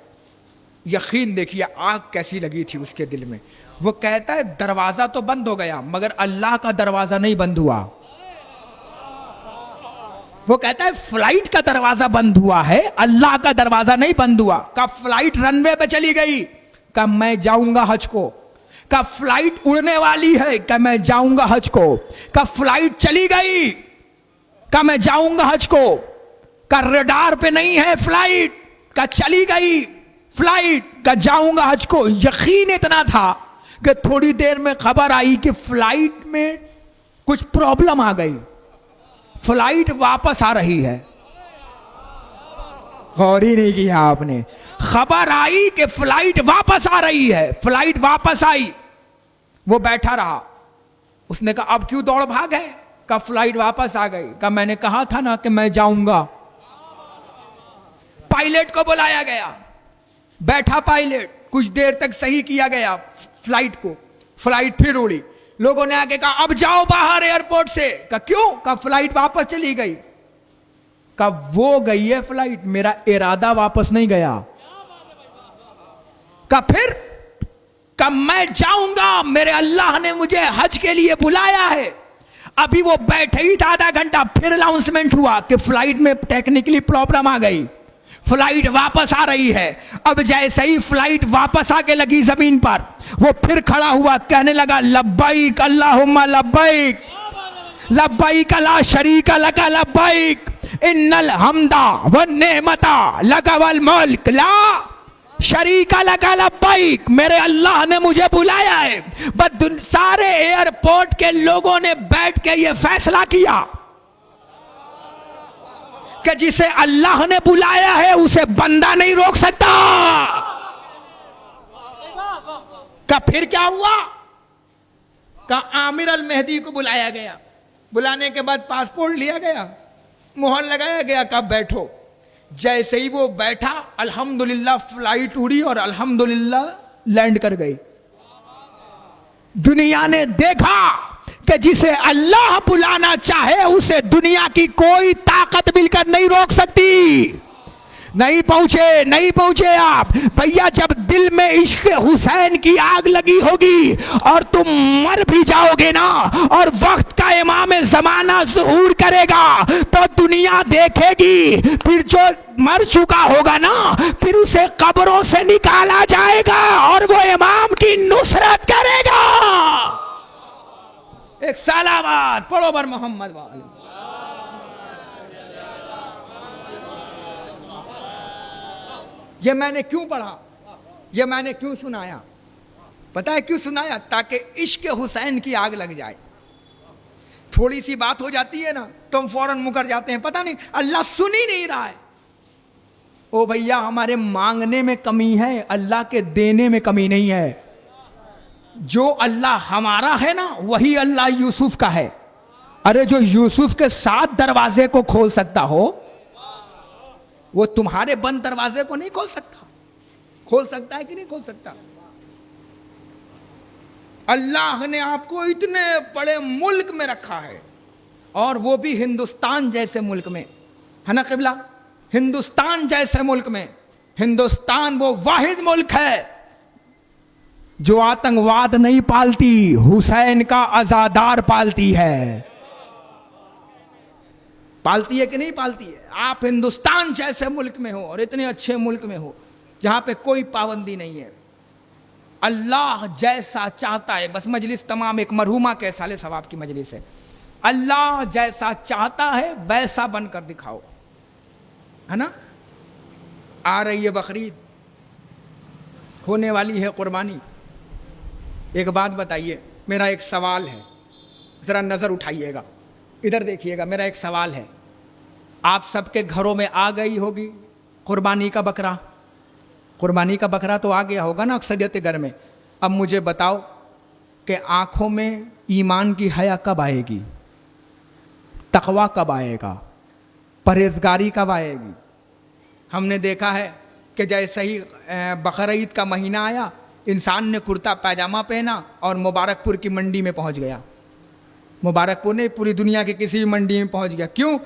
B: یقین دیکھیے آگ کیسی لگی تھی اس کے دل میں. وہ کہتا ہے دروازہ تو بند ہو گیا مگر اللہ کا دروازہ نہیں بند ہوا. وہ کہتا ہے فلائٹ کا دروازہ بند ہوا ہے، اللہ کا دروازہ نہیں بند ہوا. کا فلائٹ رن وے پہ چلی گئی، کہ میں جاؤں گا حج کو. کا فلائٹ اڑنے والی ہے، کہ میں جاؤں گا حج کو. کا فلائٹ چلی گئی، کہ میں جاؤں گا حج کو. کا ریڈار پہ نہیں ہے فلائٹ، کا چلی گئی فلائٹ، کا جاؤں گا حج کو. یقین اتنا تھا کہ تھوڑی دیر میں خبر آئی کہ فلائٹ میں کچھ پرابلم آ گئی، فلائٹ واپس آ رہی ہے. غور ہی نہیں کیا آپ نے. خبر آئی کہ فلائٹ واپس آ رہی ہے، فلائٹ واپس آئی. وہ بیٹھا رہا اس نے کہا اب کیوں دوڑ بھاگ ہے؟ کہا فلائٹ واپس آ گئی. کہا میں نے کہا تھا نا کہ میں جاؤں گا. پائلٹ کو بلایا گیا, بیٹھا پائلٹ, کچھ دیر تک صحیح کیا گیا فلائٹ کو, فلائٹ پھر اڑی. لوگوں نے آگے کہا اب جاؤ باہر ایئرپورٹ سے. کہا کیوں؟ کہا فلائٹ واپس چلی گئی. کہا وہ گئی ہے فلائٹ, میرا ارادہ واپس نہیں گیا. کہا پھر؟ کہا میں جاؤں گا, میرے اللہ نے مجھے حج کے لیے بلایا ہے. ابھی وہ بیٹھے ہی تھا آدھا گھنٹہ, پھر اناؤنسمنٹ ہوا کہ فلائٹ میں ٹیکنیکلی پرابلم آ گئی, فلائٹ واپس آ رہی ہے. اب جیسے ہی فلائٹ واپس آ کے لگی زمین پر, وہ پھر کھڑا ہوا, کہنے لگا لبیک اللہم لبیک لبیک لا شریک لک لبیک ان الحمد والنعمت لک والملک لا شریک لک لبیک. میرے اللہ نے مجھے بلایا ہے. بس سارے ایئرپورٹ کے لوگوں نے بیٹھ کے یہ فیصلہ کیا کہ جسے اللہ نے بلایا ہے اسے بندہ نہیں روک سکتا. کہ پھر کیا ہوا؟ کہ عامر المہدی کو بلایا گیا. بلانے کے بعد پاسپورٹ لیا گیا, مہر لگایا گیا, کہ بیٹھو. جیسے ہی وہ بیٹھا, الحمدللہ فلائٹ اڑی اور الحمدللہ لینڈ کر گئی. دنیا نے دیکھا کہ جسے اللہ بلانا چاہے اسے دنیا کی کوئی طاقت مل کر نہیں روک سکتی. نہیں پہنچے آپ بھیا. جب دل میں عشق حسین کی آگ لگی ہوگی اور تم مر بھی جاؤ گے نا, اور وقت کا امام زمانہ ظہور کرے گا, تو دنیا دیکھے گی. پھر جو مر چکا ہوگا نا, پھر اسے قبروں سے نکالا جائے گا اور وہ امام کی نصرت کرے گا. ایک سلامات پڑھو بر محمد والے. یہ میں نے کیوں پڑھا, یہ میں نے کیوں سنایا؟ پتہ ہے کیوں سنایا؟ تاکہ عشق حسین کی آگ لگ جائے. تھوڑی سی بات ہو جاتی ہے نا تو ہم فوراً مکر جاتے ہیں, پتہ نہیں اللہ سن ہی نہیں رہا ہے. او بھیا ہمارے مانگنے میں کمی ہے, اللہ کے دینے میں کمی نہیں ہے. جو اللہ ہمارا ہے نا وہی اللہ یوسف کا ہے. ارے جو یوسف کے 7 دروازے کو کھول سکتا ہو وہ تمہارے بند دروازے کو نہیں کھول سکتا. کھول سکتا ہے کہ نہیں کھول سکتا؟ اللہ نے آپ کو اتنے بڑے ملک میں رکھا ہے, اور وہ بھی ہندوستان جیسے ملک میں, ہے نا قبلہ؟ ہندوستان جیسے ملک میں. ہندوستان وہ واحد ملک ہے جو آتنکواد نہیں پالتی, حسین کا عزادار پالتی ہے. پالتی ہے کہ نہیں پالتی ہے؟ آپ ہندوستان جیسے ملک میں ہو اور اتنے اچھے ملک میں ہو جہاں پہ کوئی پابندی نہیں ہے. اللہ جیسا چاہتا ہے, بس مجلس تمام ایک مرحومہ کے سال ثواب کی مجلس ہے. اللہ جیسا چاہتا ہے ویسا بن کر دکھاؤ, ہے نا؟ آ رہی ہے بقرعید, ہونے والی ہے قربانی. ایک بات بتائیے, میرا ایک سوال ہے, ذرا نظر اٹھائیے گا, ادھر دیکھیے گا. میرا ایک سوال ہے, آپ سب کے گھروں میں آ گئی ہوگی قربانی کا بکرا. قربانی کا بکرا تو آ گیا ہوگا نا اکثریت گھر میں. اب مجھے بتاؤ کہ آنکھوں میں ایمان کی حیا کب آئے گی؟ تقویٰ کب آئے گا؟ پرہیزگاری کب آئے گی؟ ہم نے دیکھا ہے کہ جیسے ہی بقرعید کا مہینہ آیا, انسان نے کرتا پائجامہ پہنا اور مبارک پور کی منڈی میں پہنچ گیا. مبارک پور نے پوری دنیا کی کسی بھی منڈی میں پہنچ گیا. کیوں؟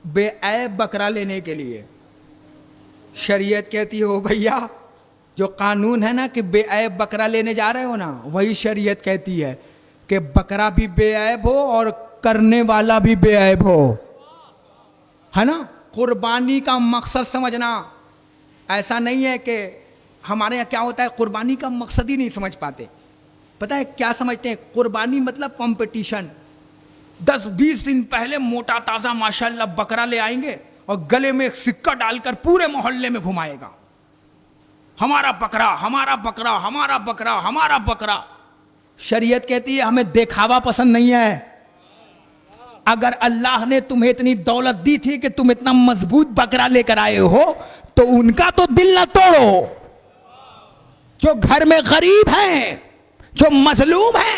B: بے عیب بکرا لینے کے لیے. شریعت کہتی ہو بھیا جو قانون ہے نا کہ بے عیب بکرا لینے جا رہے ہو نا, وہی شریعت کہتی ہے کہ بکرا بھی بے عیب ہو اور کرنے والا بھی بے عیب ہو, ہے نا؟ قربانی کا مقصد سمجھنا. ایسا نہیں ہے کہ ہمارے یہاں کیا ہوتا ہے, قربانی کا مقصد ہی نہیں سمجھ پاتے. پتہ ہے کیا سمجھتے ہیں؟ قربانی مطلب کمپٹیشن. 10-20 دن پہلے موٹا تازہ ماشاءاللہ بکرا لے آئیں گے اور گلے میں ایک سکہ ڈال کر پورے محلے میں گھمائے گا, ہمارا بکرا ہمارا بکرا ہمارا بکرا ہمارا بکرا. شریعت کہتی ہے ہمیں دکھاوا پسند نہیں ہے. اگر اللہ نے تمہیں اتنی دولت دی تھی کہ تم اتنا مضبوط بکرا لے کر آئے ہو تو ان کا تو دل نہ توڑو. جو گھر میں غریب ہیں, جو مظلوم ہیں,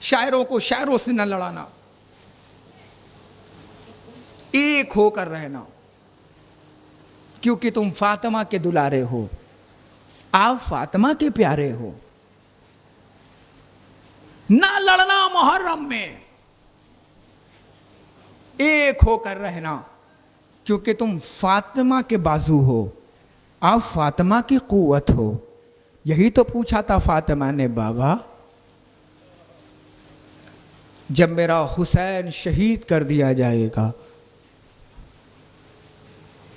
B: شاعروں کو شاعروں سے نہ لڑانا، ایک ہو کر رہنا، کیونکہ تم فاطمہ کے دلارے ہو، آپ فاطمہ کے پیارے ہو۔ نہ لڑنا محرم میں، ایک ہو کر رہنا، کیونکہ تم فاطمہ کے بازو ہو، آپ فاطمہ کی قوت ہو۔ یہی تو پوچھا تھا فاطمہ نے، بابا جب میرا حسین شہید کر دیا جائے گا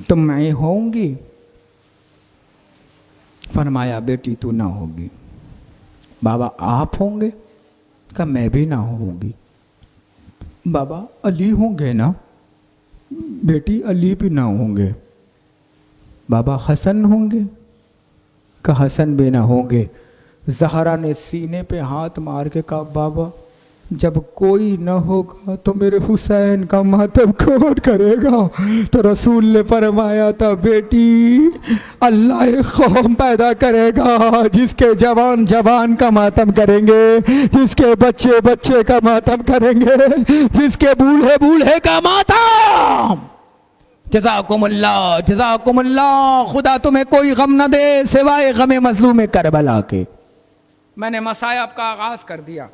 B: تو میں ہوں گی؟ فرمایا بیٹی تو نہ ہوگی۔ بابا آپ ہوں گے؟ کہ میں بھی نہ ہوں گی۔ بابا علی ہوں گے نا؟ بیٹی علی بھی نہ ہوں گے۔ بابا حسن ہوں گے؟ کہ حسن بھی نہ ہوں گے۔ زہرا نے سینے پہ ہاتھ مار کے کہا بابا جب کوئی نہ ہوگا تو میرے حسین کا ماتم کون کرے گا؟ تو رسول نے فرمایا تھا بیٹی اللہ ایک قوم پیدا کرے گا جس کے جوان جوان کا ماتم کریں گے، جس کے بچے بچے کا ماتم کریں گے، جس کے بوڑھے بوڑھے کا ماتم۔ جزاکم اللہ جزاکم اللہ، خدا تمہیں کوئی غم نہ دے سوائے غم مظلوم کربلا کے۔ میں نے مصائب کا آغاز کر دیا،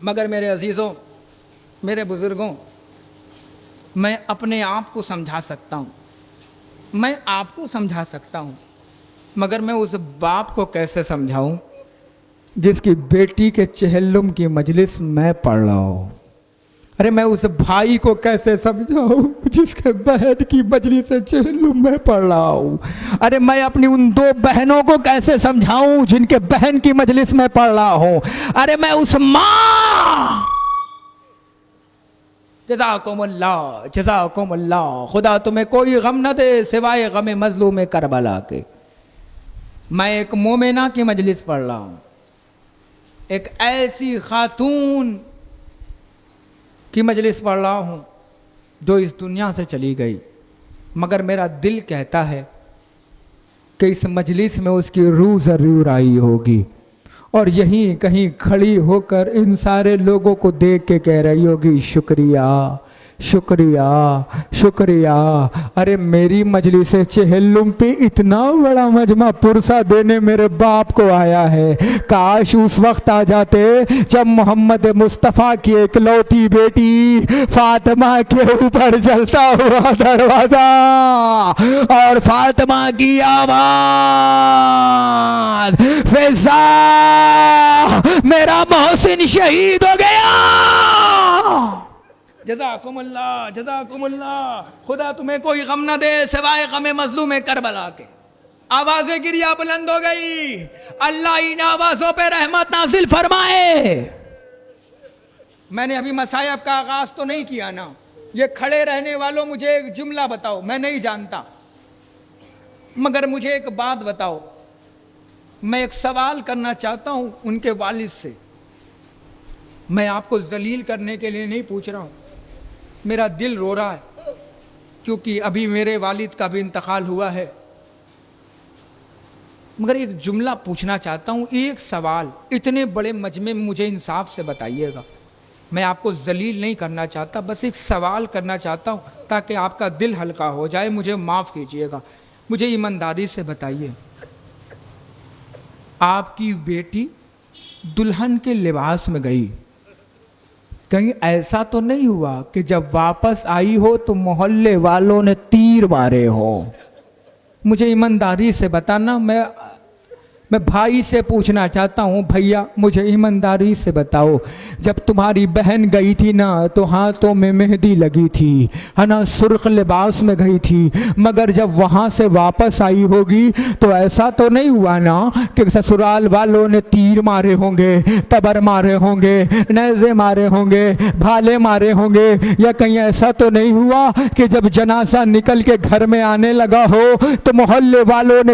B: مگر میرے عزیزوں، میرے بزرگوں، میں اپنے آپ کو سمجھا سکتا ہوں، میں آپ کو سمجھا سکتا ہوں، مگر میں اس باپ کو کیسے سمجھاؤں جس کی بیٹی کے چہلم کی مجلس میں پڑھ رہا ہوں؟ ارے میں اس بھائی کو کیسے سمجھاؤں جس کے بہن کی مجلس چہلم میں پڑھ رہا ہوں؟ ارے میں اپنی ان دو بہنوں کو کیسے سمجھاؤں جن کے بہن کی مجلس میں پڑھ رہا ہوں؟ ارے میں اس ماں، جزاکم اللہ جزاکم اللہ، خدا تمہیں کوئی غم نہ دے سوائے غم مظلوم کربلا کے۔ میں ایک مومنہ کی مجلس پڑھ رہا ہوں، ایک ایسی خاتون کی مجلس پڑھ رہا ہوں جو اس دنیا سے چلی گئی، مگر میرا دل کہتا ہے کہ اس مجلس میں اس کی روح ضرور آئی ہوگی، اور یہیں کہیں کھڑی ہو کر ان سارے لوگوں کو دیکھ کے کہہ رہی ہوگی شکریہ شکریہ شکریہ۔ ارے میری مجلس چہلم پہ اتنا بڑا مجمع پرسہ دینے میرے باپ کو آیا ہے، کاش اس وقت آ جاتے جب محمد مصطفیٰ کی اکلوتی بیٹی فاطمہ کے اوپر جلتا ہوا دروازہ اور فاطمہ کی آواز فضا میرا محسن شہید ہو گیا۔ جزاکم اللہ جزاکم اللہ، خدا تمہیں کوئی غم نہ دے سوائے غم مظلوم کربلا کے۔ آوازیں گریا بلند ہو گئی، اللہ ان آوازوں پہ رحمت نازل فرمائے۔ میں نے ابھی مصائب کا آغاز تو نہیں کیا نا، یہ کھڑے رہنے والوں مجھے ایک جملہ بتاؤ، میں نہیں جانتا، مگر مجھے ایک بات بتاؤ، میں ایک سوال کرنا چاہتا ہوں ان کے والد سے۔ میں آپ کو ذلیل کرنے کے لیے نہیں پوچھ رہا ہوں، میرا دل رو رہا ہے کیونکہ ابھی میرے والد کا بھی انتقال ہوا ہے، مگر ایک جملہ پوچھنا چاہتا ہوں، ایک سوال اتنے بڑے مجمع میں مجھے انصاف سے بتائیے گا۔ میں آپ کو ذلیل نہیں کرنا چاہتا، بس ایک سوال کرنا چاہتا ہوں تاکہ آپ کا دل ہلکا ہو جائے، مجھے معاف کیجیے گا۔ مجھے ایمانداری سے بتائیے، آپ کی بیٹی دلہن کے لباس میں گئی، کہیں ایسا تو نہیں ہوا کہ جب واپس آئی ہو تو محلے والوں نے تیر مارے ہو؟ مجھے ایمانداری سے بتانا، میں بھائی سے پوچھنا چاہتا ہوں، بھیا مجھے ایمانداری سے بتاؤ، جب تمہاری بہن گئی تھی نا تو ہاتھوں میں مہندی لگی تھی، ہے نا، سرخ لباس میں گئی تھی، مگر جب وہاں سے واپس آئی ہوگی تو ایسا تو نہیں ہوا نا کہ سسرال والوں نے تیر مارے ہوں گے، تبر مارے ہوں گے، نیزے مارے ہوں گے، بھالے مارے ہوں گے، یا کہیں ایسا تو نہیں ہوا کہ جب جنازہ نکل کے گھر میں آنے لگا ہو تو محلے والوں نے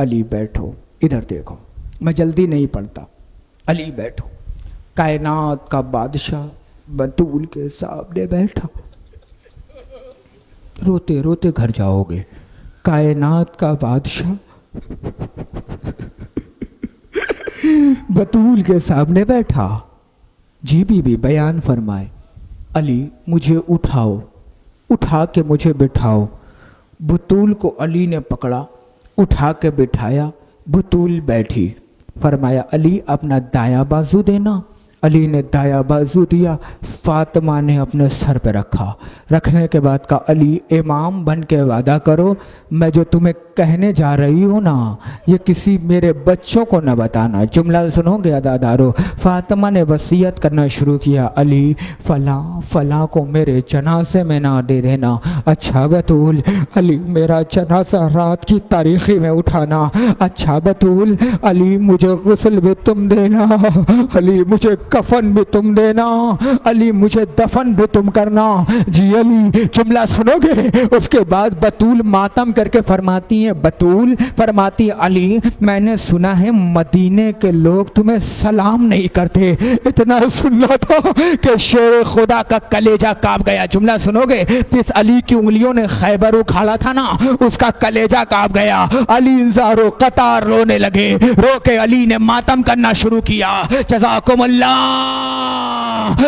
B: علی بیٹھو، ادھر دیکھو، میں جلدی نہیں پڑھتا، علی بیٹھو، کائنات کا بادشاہ بطول کے سامنے بیٹھا، روتے روتے گھر جاؤ گے، کائنات کا بادشاہ بطول کے سامنے بیٹھا، جی بی بی بیان فرمائے، علی مجھے اٹھاؤ، اٹھا کے مجھے بٹھاؤ، بطول کو علی نے پکڑا، اٹھا کے بٹھایا، بطول بیٹھی، فرمایا علی اپنا دایاں بازو دینا، علی نے دایاں بازو دیا، فاطمہ نے اپنے سر پہ رکھا، رکھنے کے بعد کہا علی امام بن کے وعدہ کرو، میں جو تمہیں کہنے جا رہی ہوں نا یہ کسی میرے بچوں کو نہ بتانا، جملہ سنو گے عزادارو، فاطمہ نے وصیت کرنا شروع کیا، علی فلاں فلاں کو میرے جنازے میں نہ دے دینا، اچھا بطول، علی میرا جنازہ رات کی تاریخی میں اٹھانا، اچھا بطول، علی مجھے غسل بھی تم دینا، علی مجھے کفن بھی تم دینا، علی مجھے دفن بھی تم کرنا، جی علی، جملہ سنو گے؟ اس کے بعد بطول ماتم کر کے فرماتی ہیں، بطول فرماتی علی میں نے سنا ہے مدینے کے لوگ تمہیں سلام نہیں کرتے، اتنا سننا تھا کہ شیر خدا کا کلیجہ کانپ گیا، جملہ سنو گے؟ جس علی کی انگلیوں نے خیبر اکھاڑا تھا نا اس کا کلیجہ کانپ گیا، علی زارو قطار رونے لگے، رو کے علی نے ماتم کرنا شروع کیا، جزاکم اللہ،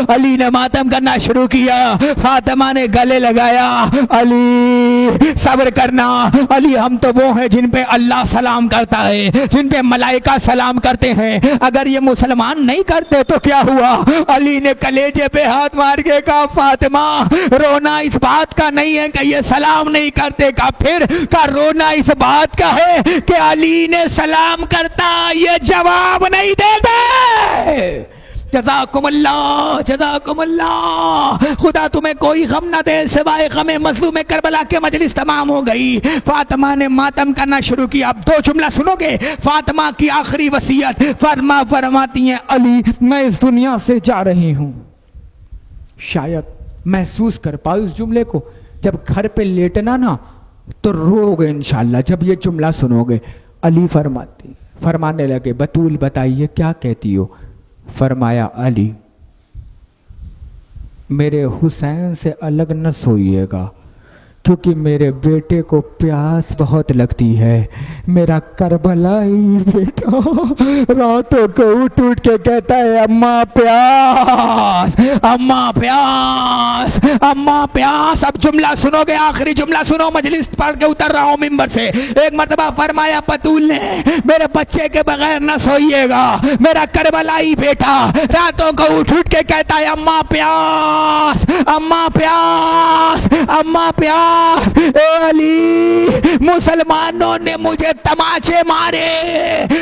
B: علی نے ماتم کرنا شروع کیا، فاطمہ نے گلے لگایا، علی صبر کرنا، علی ہم تو وہ ہیں جن پہ اللہ سلام کرتا ہے، جن پہ ملائکہ سلام کرتے ہیں، اگر یہ مسلمان نہیں کرتے تو کیا ہوا؟ علی نے کلیجے پہ ہاتھ مار کے کہا فاطمہ رونا اس بات کا نہیں ہے کہ یہ سلام نہیں کرتے، کہا پھر کہا رونا اس بات کا ہے کہ علی نے سلام کرتا یہ جواب نہیں دیتے۔ جزاکم اللہ، جزاکم اللہ، خدا تمہیں کوئی غم نہ دے سوائے غم مظلوم کربلا کے، مجلس تمام ہو گئی، فاطمہ نے ماتم کرنا شروع کیا، اب دو جملہ سنو گے، فاطمہ کی آخری وصیت، فرماتی ہیں علی میں اس دنیا سے جا رہی ہوں، شاید محسوس کر پاؤ اس جملے کو، جب گھر پہ لیٹنا نا تو رو گے انشاءاللہ جب یہ جملہ سنو گے۔ علی فرمانے لگے بطول بتائیے کیا کہتی ہو؟ فرمایا علی میرے حسین سے الگ نہ سوئیے گا کیونکہ میرے بیٹے کو پیاس بہت لگتی ہے، میرا کربلائی بیٹا راتوں کو اٹھ کے کہتا ہے اماں پیاس، اماں پیاس، اماں پیاس۔ اب جملہ سنو گے، آخری جملہ سنو، مجلس پڑھ کے اتر رہا ہوں ممبر سے۔ ایک مرتبہ فرمایا بطول نے میرے بچے کے بغیر نہ سوئیے گا، میرا کربلائی بیٹا راتوں کو اٹھ کے کہتا ہے اماں پیاس، اماں پیاس، اماں پیاس۔ اے علی مسلمانوں نے مجھے تماچے مارے،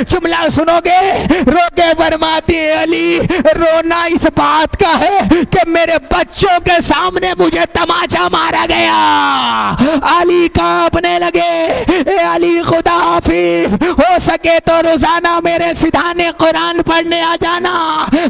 B: جملہ سنو گے، رو کے فرماتی علی رونا اس بات کا ہے کہ میرے بچوں کے سامنے مجھے تماچا مارا گیا۔ علی کانپنے لگے، اے علی خدا حافظ، ہو سکے تو روزانہ میرے سدھانے قرآن پڑھنے آ جانا۔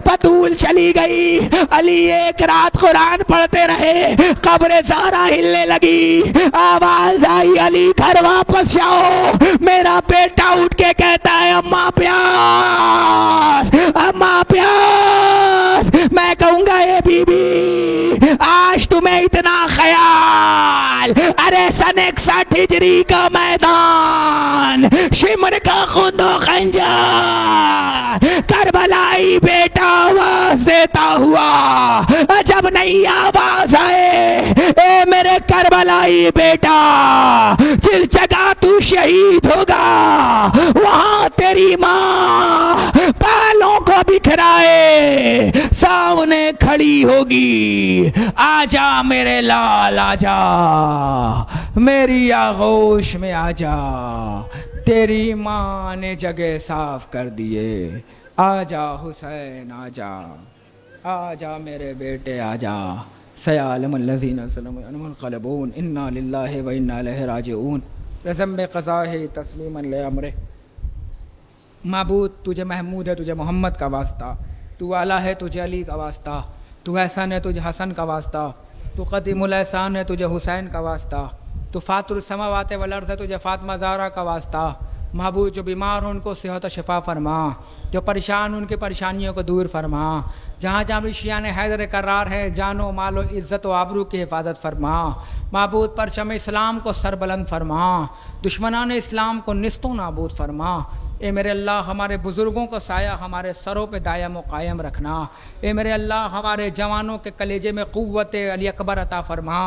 B: بطول چلی گئی، علی ایک رات قرآن پڑھتے رہے، قبر زہرا ہلنے لگی، آواز آئی علی گھر واپس جاؤ۔ میرا بیٹا اٹھ کے کہتا ہے اماں پیاس، اماں پیاس۔ میں کہوں گا اے بی بی آج تمہیں اتنا خیال، ارے سن 61 ہجری کا میدان، شمر کا خون و خنجر، کربلائی بیٹا آواز دیتا ہوا، جب نئی آواز آئے، اے میرے کربلائی بیٹا جس جگہ تو شہید ہوگا وہاں تیری ماں بالوں کو بکھرائے سامنے کھڑی ہوگی، آجا میرے لال آجا، میری آغوش میں آجا، تیری ماں نے جگہ صاف کر دیے، آجا حسین آجا، آجا میرے بیٹے آجا، سیعلم الذین ظلموا انہم منقلبون، انا للہ و انا الیہ راجعون، رزم قضاء تسلیما لامرہ۔ معبود تجھے محمود ہے، تجھے محمد کا واسطہ، تو اعلیٰ ہے تجھے علی کا واسطہ، تو احسن ہے تجھے حسن کا واسطہ، تو قدیم الاحسان ہے تجھے حسین کا واسطہ، تو فاطر السماوات والارض ہے تجھے فاطمہ زہرا کا واسطہ،
C: محبوب جو بیمار ہوں ان کو صحت و شفا فرما، جو پریشان ان کی پریشانیوں کو دور فرما، جہاں جہاں بھی شیعان حیدر قرار ہے جان و مال و عزت و آبرو کی حفاظت فرما، معبود پرچم اسلام کو سربلند فرما، دشمنان اسلام کو نیست و نابود فرما۔ اے میرے اللہ ہمارے بزرگوں کو سایہ ہمارے سروں پہ دائم و قائم رکھنا۔ اے میرے اللہ ہمارے جوانوں کے کلیجے میں قوت علی اکبر عطا فرما،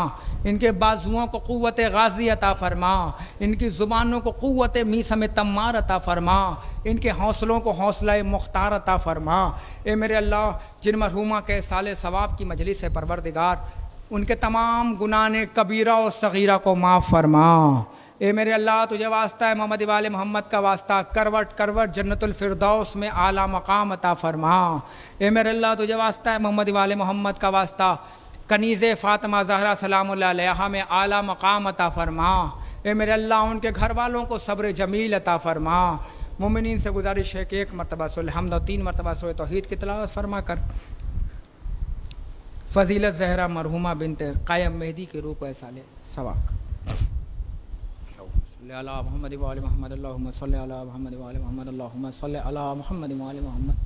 C: ان کے بازوؤں کو قوت غازی عطا فرما، ان کی زبانوں کو قوت میثم تمار عطا فرما، ان کے حوصلوں کو حوصلہ مختار عطا فرما۔ اے میرے اللہ جن مرحومہ کے سال ثواب کی مجلس ہے پروردگار، ان کے تمام گناہ کبیرہ و صغیرہ کو معاف فرما۔ اے میرے اللہ تجھے واسطہ ہے محمد وال محمد کا واسطہ، کروٹ کروٹ جنت الفردوس میں اعلیٰ مقام عطا فرما۔ اے میرے اللہ تجھے واسطہ ہے محمد وال محمد کا واسطہ، کنیز فاطمہ زہرا سلام اللہ علیہا میں اعلیٰ مقام عطا فرما۔ اے میرے اللہ ان کے گھر والوں کو صبر جمیل عطا فرما۔ مومنین سے گزارش ہے کہ 1 مرتبہ سورہ الحمد اور 3 مرتبہ سورہ توحید کی تلاوت فرما کر فضیلت زہرا مرحومہ بنت قائم مہدی کے روح کو ایسال ثواب۔ صلی علی محمد و علی محمد، اللہم صلی علی محمد و علی محمد، اللہم صلی علی محمد و علی محمد۔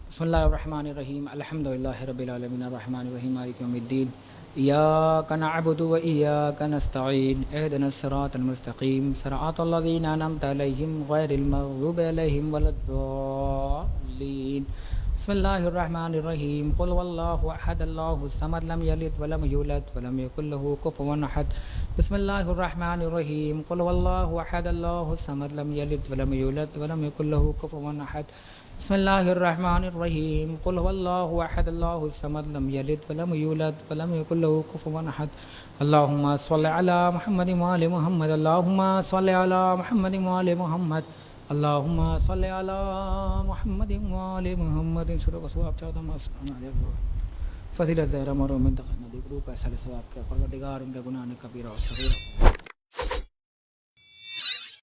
C: بسم اللہ الرحمن الرحیم، الحمدللہ رب العالمین، الرحمن الرحیم، مالک یوم الدین، ایاک نعبد و ایاک نستعین، اہدنا الصراط المستقیم، صراط الذین انعمت علیہم غیر المغضوب علیہم ولا الضالین۔ بسم اللہ الرحمن الرحیم، قل واللہ احد اللہ الصمد لم یلد ولم یولد ولم یکن له کفوا احد۔ بسم اللہ الرحمن الرحیم، قل واللہ احد اللہ الصمد لم یلد ولم یولد ولم یکن له کفوا احد۔ بسم اللہ الرحمن الرحیم، قل واللہ احد اللہ الصمد لم یلد ولم یولد ولم یکن له کفوا احد۔ اللہم صلی علی محمد وآل محمد، اللہم صلی علی محمد وآل محمد، اللہم صلی علی محمد وآل محمد۔ سورہ کا ثواب چاہتا ہوں فضیلت زہرا مرحوم منتخب نبی گروہ کا اصل ثواب کیا پروردگار ان کے گناہ کبیرہ اور صغیرہ